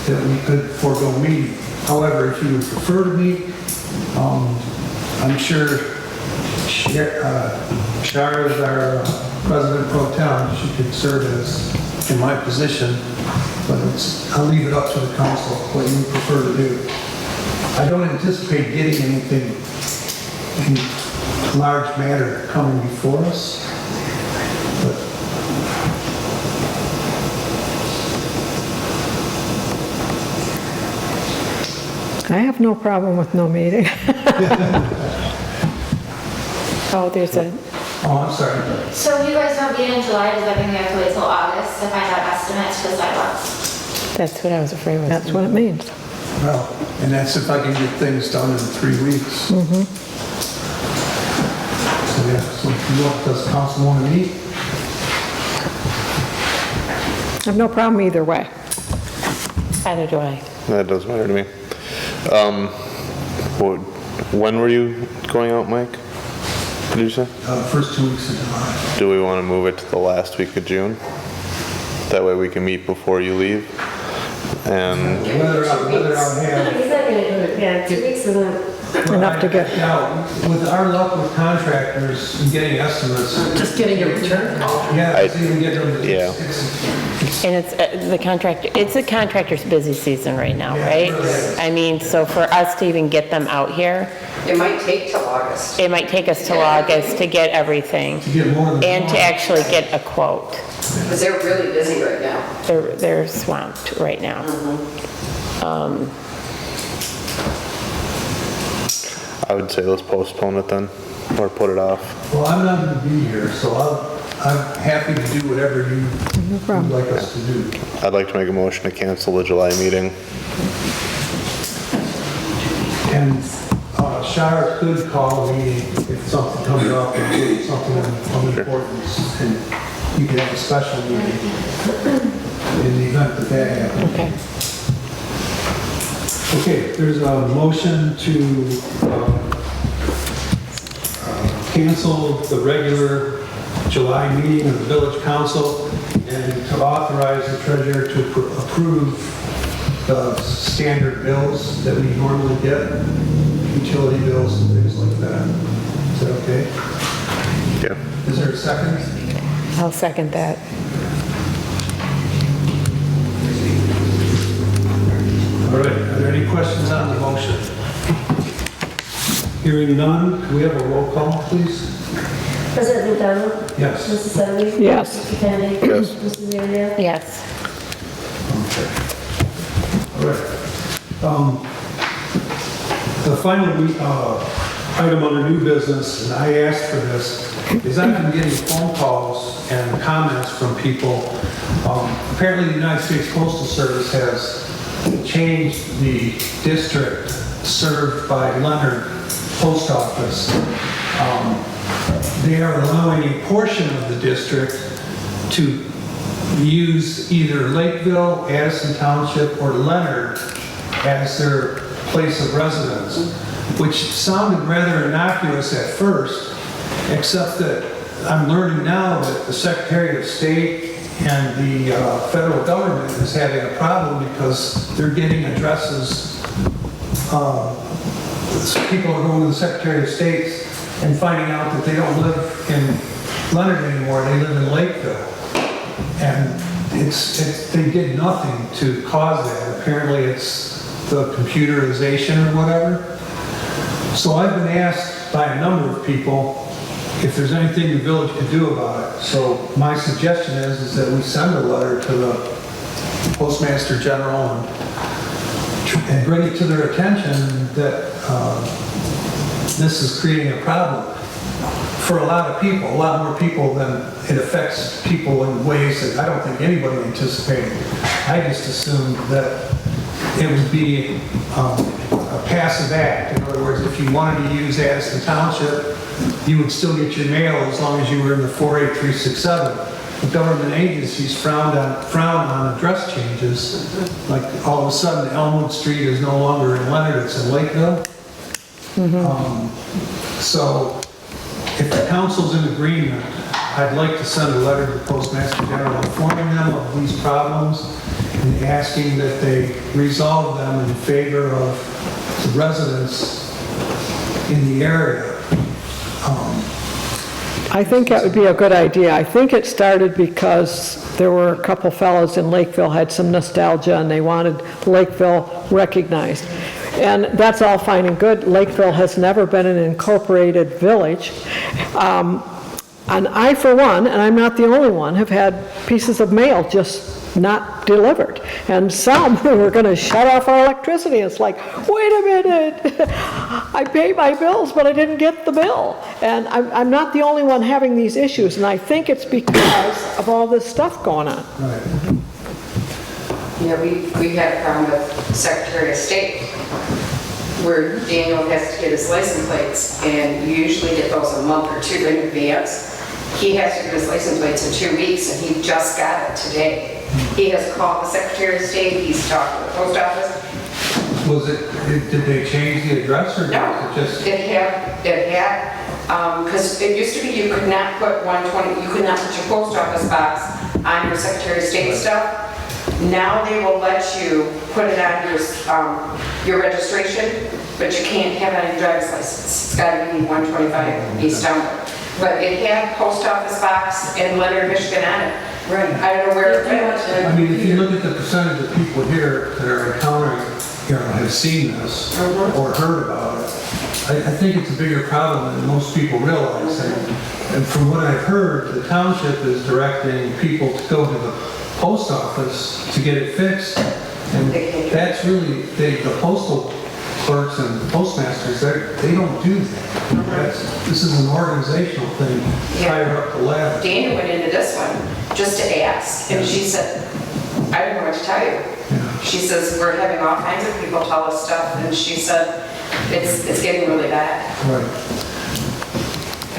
that we could forego meeting. However, if you would prefer to meet, I'm sure Shara is our president pro tem. She could serve as in my position, but I'll leave it up to the council what you prefer to do. I don't anticipate getting anything in large matter coming before us. But I have no problem with no meeting. Oh, there's a, oh, I'm sorry. So if you guys don't meet in July, does that mean we have to wait till August to find out estimates for the sidewalks? that's what I was afraid was. That's what it means. Well, and that's if I can get things done in 3 weeks. Mm-hmm. So yeah, so does council want to meet? I have no problem either way. Either do I. That does matter to me. When were you going out, Mike? What did you say? First 2 weeks of July. Do we want to move it to the last week of June? That way we can meet before you leave. And Whether I'll have... He's not gonna do it, yeah, 2 weeks isn't... Enough to get. Now, with our luck with contractors and getting estimates, Just getting a return call. yeah, it's even getting them... Yeah. And it's the contractor's busy season right now, right? I mean, so for us to even get them out here, It might take till August. it might take us till August to get everything To get more than... and to actually get a quote. Because they're really busy right now. They're swamped right now. I would say let's postpone it then, or put it off. Well, I'm not going to be here, so I'm happy to do whatever you would like us to do. I'd like to make a motion to cancel the July meeting. And Shire could call me if something comes up and something of importance, and you can have a special meeting in the event that happens. Okay. Okay, there's a motion to cancel the regular July meeting of the village council and to authorize the treasurer to approve the standard bills that we normally get, utility bills and things like that. Is that okay? Yeah. Is there a second? I'll second that. All right, are there any questions on the motion? Hearing none, can we have a roll call, please? President McDonald? Yes. Mrs. Sedley? Yes. Mr. Kennedy? Yes. Mrs. Zernia? Yes. All right. The final item under new business, and I asked for this, is I've been getting phone calls and comments from people. Apparently the United States Postal Service has changed the district served by Leonard Post Office. They are allowing a portion of the district to use either Lakeville, Addison Township, or Leonard as their place of residence. which sounded rather innocuous at first, except that I'm learning now that the Secretary of State and the federal government is having a problem because they're getting addresses. People are going to the Secretary of State and finding out that they don't live in Leonard anymore, they live in Lakeville. And they did nothing to cause that. Apparently it's the computerization or whatever. So I've been asked by a number of people if there's anything the village could do about it. So my suggestion is that we send a letter to the Postmaster General and bring it to their attention that this is creating a problem for a lot of people, a lot more people than it affects people in ways that I don't think anybody anticipated. I just assumed that it would be a passive act. In other words, if you wanted to use Addison Township, you would still get your mail as long as you were in the 48367. The government agencies frown on address changes. Like all of a sudden Elmwood Street is no longer in Leonard, it's in Lakeville. So if the council's in agreement, I'd like to send a letter to the Postmaster General informing them of these problems and asking that they resolve them in favor of the residents in the area. I think that would be a good idea. I think it started because there were a couple fellows in Lakeville had some nostalgia and they wanted Lakeville recognized. And that's all fine and good. Lakeville has never been an incorporated village. And I, for one, and I'm not the only one, have had pieces of mail just not delivered. And some were going to shut off our electricity. It's like, wait a minute, I pay my bills, but I didn't get the bill. And I'm not the only one having these issues, and I think it's because of all this stuff going on. Right. Yeah, we had a problem with Secretary of State where Daniel has to get his license plates, and you usually get those a month or two in advance. He has to get his license plates in 2 weeks, and he just got it today. He has called the Secretary of State, he's talked to the post office. Did they change the address or No, was it just? it had, because it used to be you could not put 120, you could not put your post office box on your Secretary of State stuff. Now they will let you put it on your registration, but you can't have it on your driver's license. It's got to be 125 East Downward. But it had post office box in Leonard, Michigan on it. Right. I don't know where it went. I mean, if you look at the percentage of people here that are encountering, have seen this or heard about it, I think it's a bigger problem than most people realize. And from what I've heard, the township is directing people to go to the post office to get it fixed. And that's really, the postal clerks and postmasters, they don't do that. This is an organizational thing, higher up the ladder. Dana went into this one just to ask, and she said, I don't know what to tell you. Yeah. She says, we're having all kinds of people tell us stuff, and she said, it's getting really bad. Right.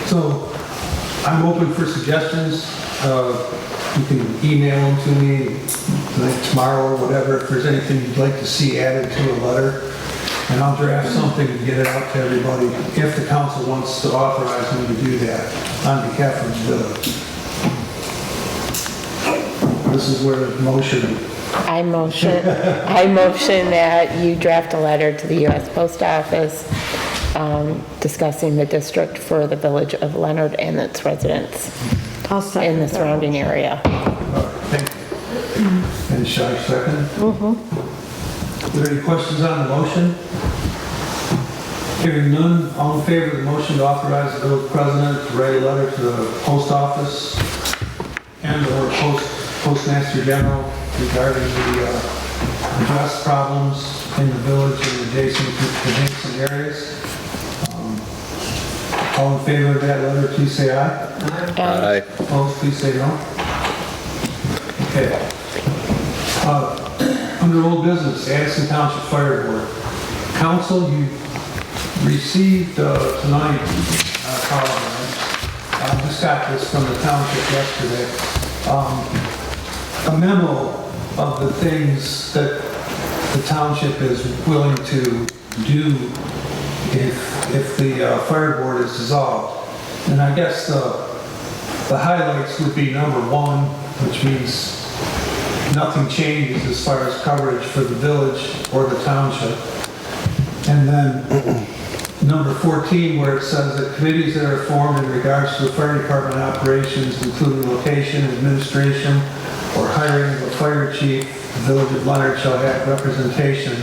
So I'm open for suggestions. You can email them to me like tomorrow or whatever if there's anything you'd like to see added to a letter. And I'll draft something and get it out to everybody if the council wants to authorize me to do that on behalf of the village. This is where the motion. I motion that you draft a letter to the U.S. Post Office discussing the district for the village of Leonard and its residents I'll second in the that. surrounding area. Thank you. And shall I second? Are there any questions on the motion? Hearing none, all in favor of the motion to authorize the village president to write a letter to the post office and/or postmaster general regarding the address problems in the village and adjacent areas. All in favor of that letter, please say aye. Aye. Opposed, please say no. Okay. Under old business, Addison Township Fire Board. Council, you received tonight, I just got this from the township yesterday, a memo of the things that the township is willing to do if the fire board is dissolved. And I guess the highlights would be number 1, which means nothing changes as far as coverage for the village or the township. And then number 14, where it says that committees that are formed in regards to the fire department operations, including location, administration, or hiring of a fire chief, the village of Leonard shall have representation,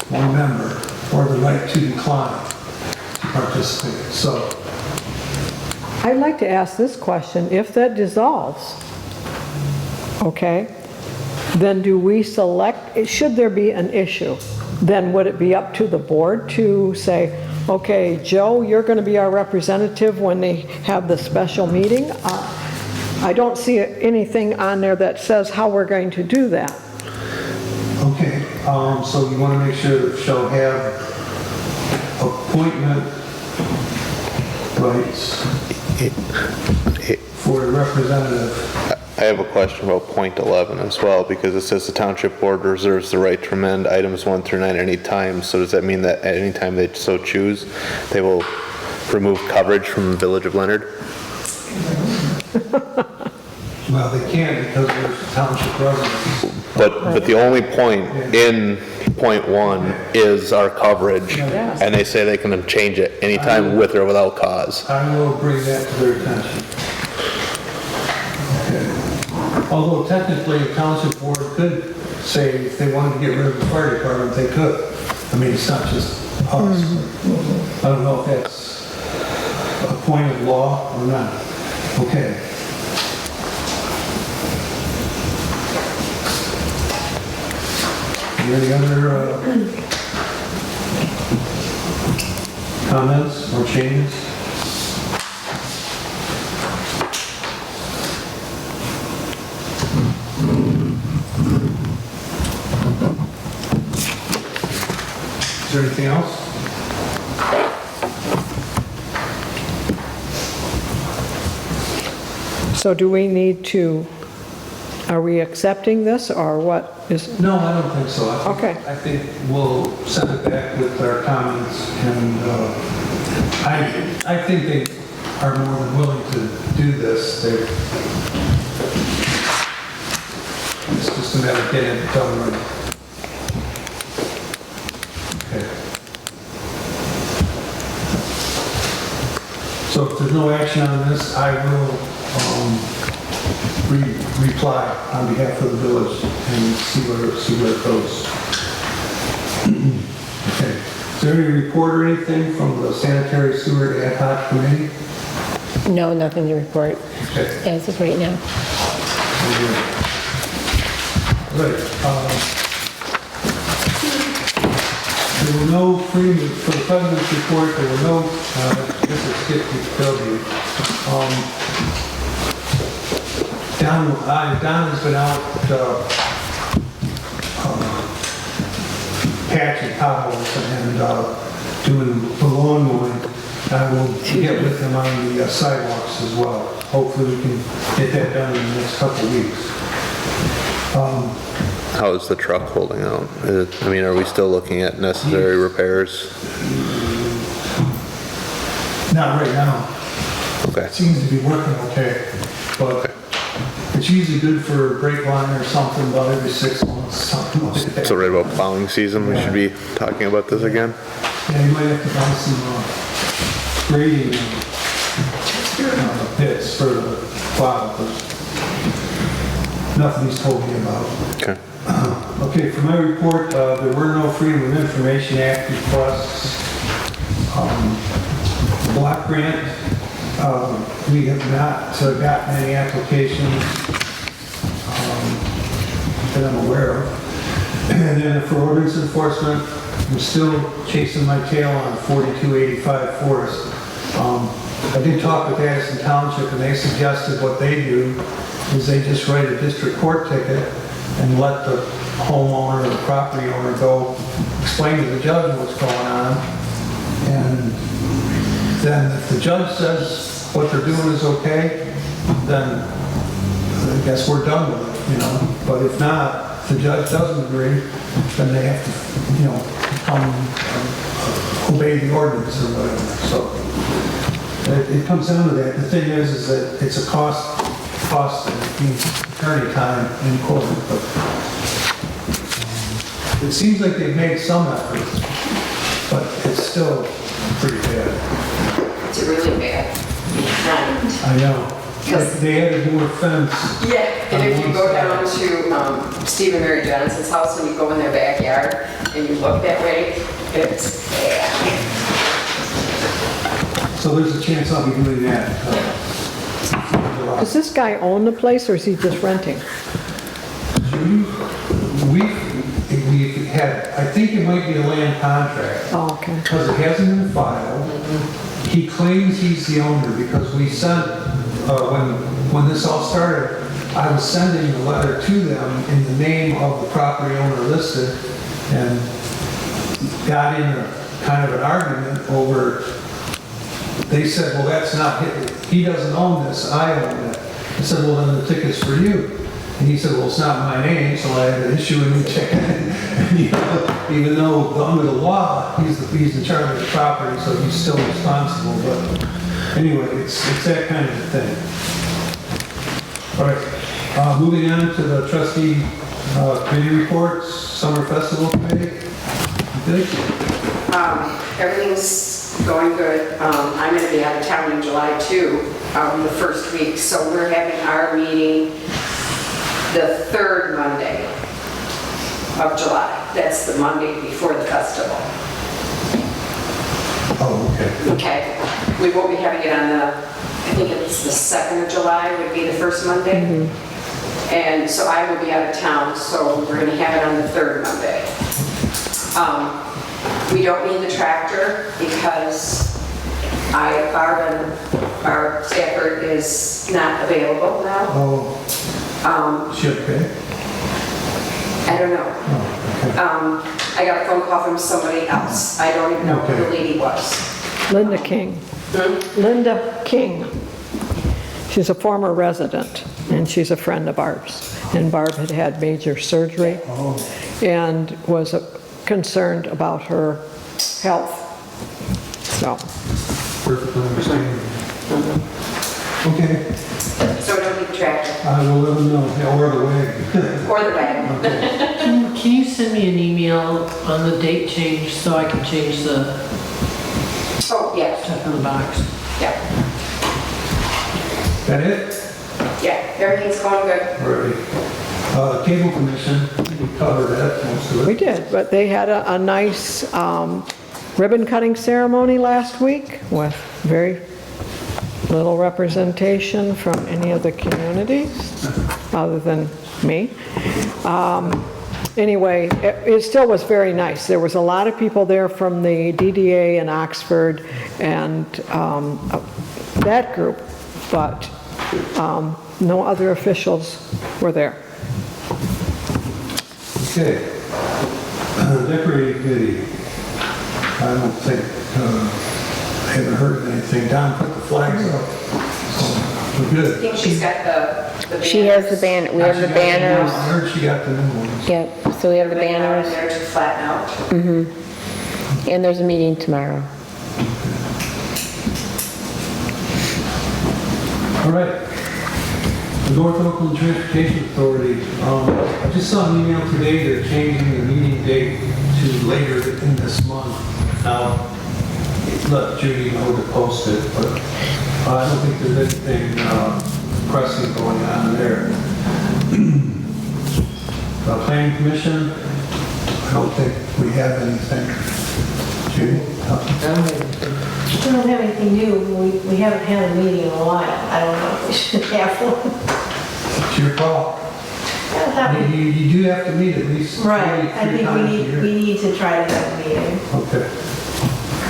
1 member, or the right to decline to participate. So, I'd like to ask this question. If that dissolves, okay, then do we select, should there be an issue, then would it be up to the board to say, okay, Joe, you're going to be our representative when they have the special meeting? I don't see anything on there that says how we're going to do that. okay, so you want to make sure that shall have appointment rights for a representative. I have a question about point 11 as well, because it says the township board reserves the right to amend items 1 through 9 at any time. So does that mean that at any time they so choose, they will remove coverage from the village of Leonard? Well, they can't because they're township residents. But the only point in point 1 is our coverage, and they say they can change it anytime with or without cause. I will bring that to their attention. Okay. Although technically, the township board could say if they wanted to get rid of the fire department, they could. I mean, it's not just us. I don't know if that's a point of law or not. Okay. Any other comments or changes? Is there anything else? So do we need to, are we accepting this or what is? No, I don't think so. Okay. I think we'll send it back with our comments, and I think they are more than willing to do this. It's just a matter of getting it done right. Okay. So if there's no action on this, I will reply on behalf of the village and see where it goes. Okay. Is there any report or anything from the sanitary sewer ad hoc committee? No, nothing to report Okay. as of right now. Right. There were no for the president's report, there were no, this is Skip W. Don has been out patching potholes and doing the lawn mowing. I will get with him on the sidewalks as well. Hopefully we can get that done in the next couple of weeks. How is the truck holding out? I mean, are we still looking at necessary repairs? Not right now. Okay. It seems to be working okay, but it's usually good for a brake line or something about every 6 months, something like that. So right about plowing season, we should be talking about this again? Yeah, you might have to buy some grading bits for the plow, but nothing he's told me about. Okay. Okay, for my report, there were no Freedom of Information Act requests. Block grant, we have not gotten any applications that I'm aware of. And then for ordinance enforcement, I'm still chasing my tail on 4285 Forest. I did talk with Addison Township, and they suggested what they do is they just write a district court ticket and let the homeowner or the property owner go explain to the judge what's going on. And then if the judge says what they're doing is okay, then I guess we're done with it, you know. But if not, if the judge doesn't agree, then they have to, you know, come obey the ordinance or whatever. So it comes down to that. The thing is that it's a cost and it means attorney time in court. But it seems like they've made some efforts, but it's still pretty bad. It's really bad. I know. They added more fence. Yeah, and if you go down to Steve and Mary Johnson's house and you go in their backyard and you look that way, it's bad. So there's a chance I'll be doing that. Does this guy own the place or is he just renting? We had, I think it might be a land contract. Oh, okay. Because it hasn't been filed. He claims he's the owner because we sent, when this all started, I was sending a letter to them in the name of the property owner listed and got in a kind of an argument over, they said, well, that's not him. He doesn't own this, I own it. I said, well, then the ticket's for you. And he said, well, it's not my name, so I had to issue a new ticket. And, even though under the law, he's in charge of the property, so he's still responsible. But anyway, it's that kind of a thing. All right, moving on to the trustee committee reports, summer festival committee. Good? Everything's going good. I'm going to be out of town in July too, the first week. So we're having our meeting the third Monday of July. That's the Monday before the festival. Oh, okay. Okay. We won't be having it on I think it's the 2nd of July would be the first Monday. Mm-hmm. And so I will be out of town, so we're going to have it on the third Monday. We don't need the tractor because our Stafford is not available now. Oh, is she okay? I don't know. Oh, okay. I got a phone call from somebody else. I don't even know who the lady was. Linda King. Linda King. She's a former resident, and she's a friend of ours. And Barb had had major surgery and was concerned about her health. So. Perfectly understandable. Okay. So don't need the tractor. I will let them know, or the wagon. Or the wagon. Can you send me an email on the date change so I can change the Oh, yeah. stuff in the box? Yeah. That it? Yeah, everything's going good. All right. Cable commission, we covered that most of it. We did, but they had a nice ribbon cutting ceremony last week with very little representation from any of the communities other than me. Anyway, it still was very nice. There was a lot of people there from the DDA in Oxford and that group, but no other officials were there. Okay. Decorating committee. I don't think, I haven't heard of anything. Don put the flags up, so we're I good. think she's got the She has the banner, we have the banners. I heard she got the new ones. Yep, so we have the banners. They're to flatten out. And there's a meeting tomorrow. All right. The North Oakland Transportation Authority, I just saw an email today, they're changing the meeting date to later in this month. Now, let Judy know to post it, but I don't think there's anything pressing going on there. Planning Commission, I don't think we have anything. Judy? I don't have anything new. We haven't had a meeting in a while. I don't know if we should have one. It's your call. You do have to meet at least Right, I three think times a year. we need to try to have a meeting. Okay.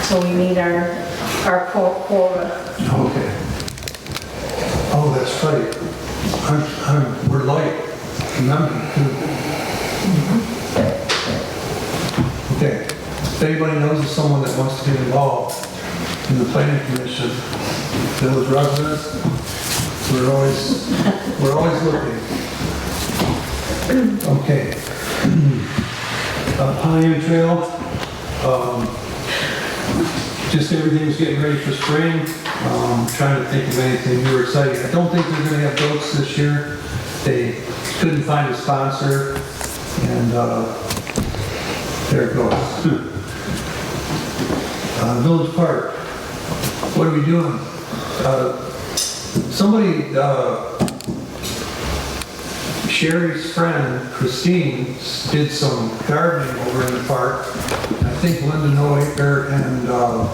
So we need our quota. Okay. Oh, that's right. We're light. Remember. Okay. If anybody knows of someone that wants to get involved in the planning commission, village residents, we're always looking. Okay. Pioneer Trail, Just everything's getting ready for spring. Trying to think of anything new or exciting. I don't think they're gonna have goats this year. They couldn't find a sponsor, and there it goes. Village Park, what are we doing? Somebody, Sherry's friend Christine did some gardening over in the park. I think Linda Noaker and a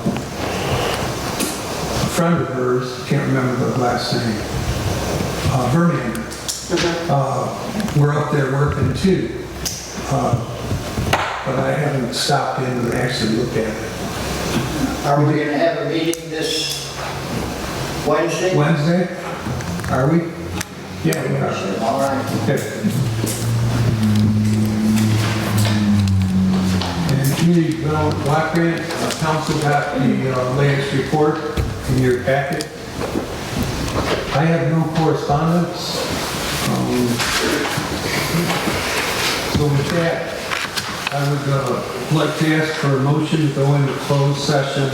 friend of hers, can't remember the last name, Vernon, we're up there working too. But I haven't stopped in and actually looked at it. Are we gonna have a meeting this Wednesday? Wednesday? Are we? Yeah, we are. All right. Okay. And community development block grant, council got the latest report in your packet. I have no correspondence. So with that, I would like to ask for a motion to go into closed session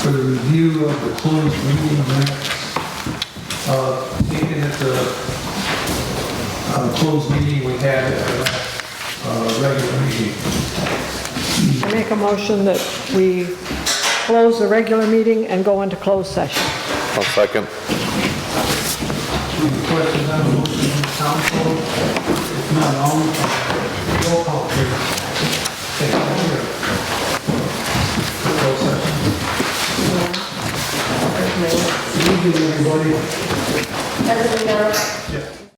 for the review of the closed meeting minutes taken at the closed meeting we had at the last regular meeting. I make a motion that we close the regular meeting and go into closed session. I'll second. Any questions on the motion from council? If not, all roll call, please. Thank you. Closed session. Good evening, everybody. President Miller? Yes.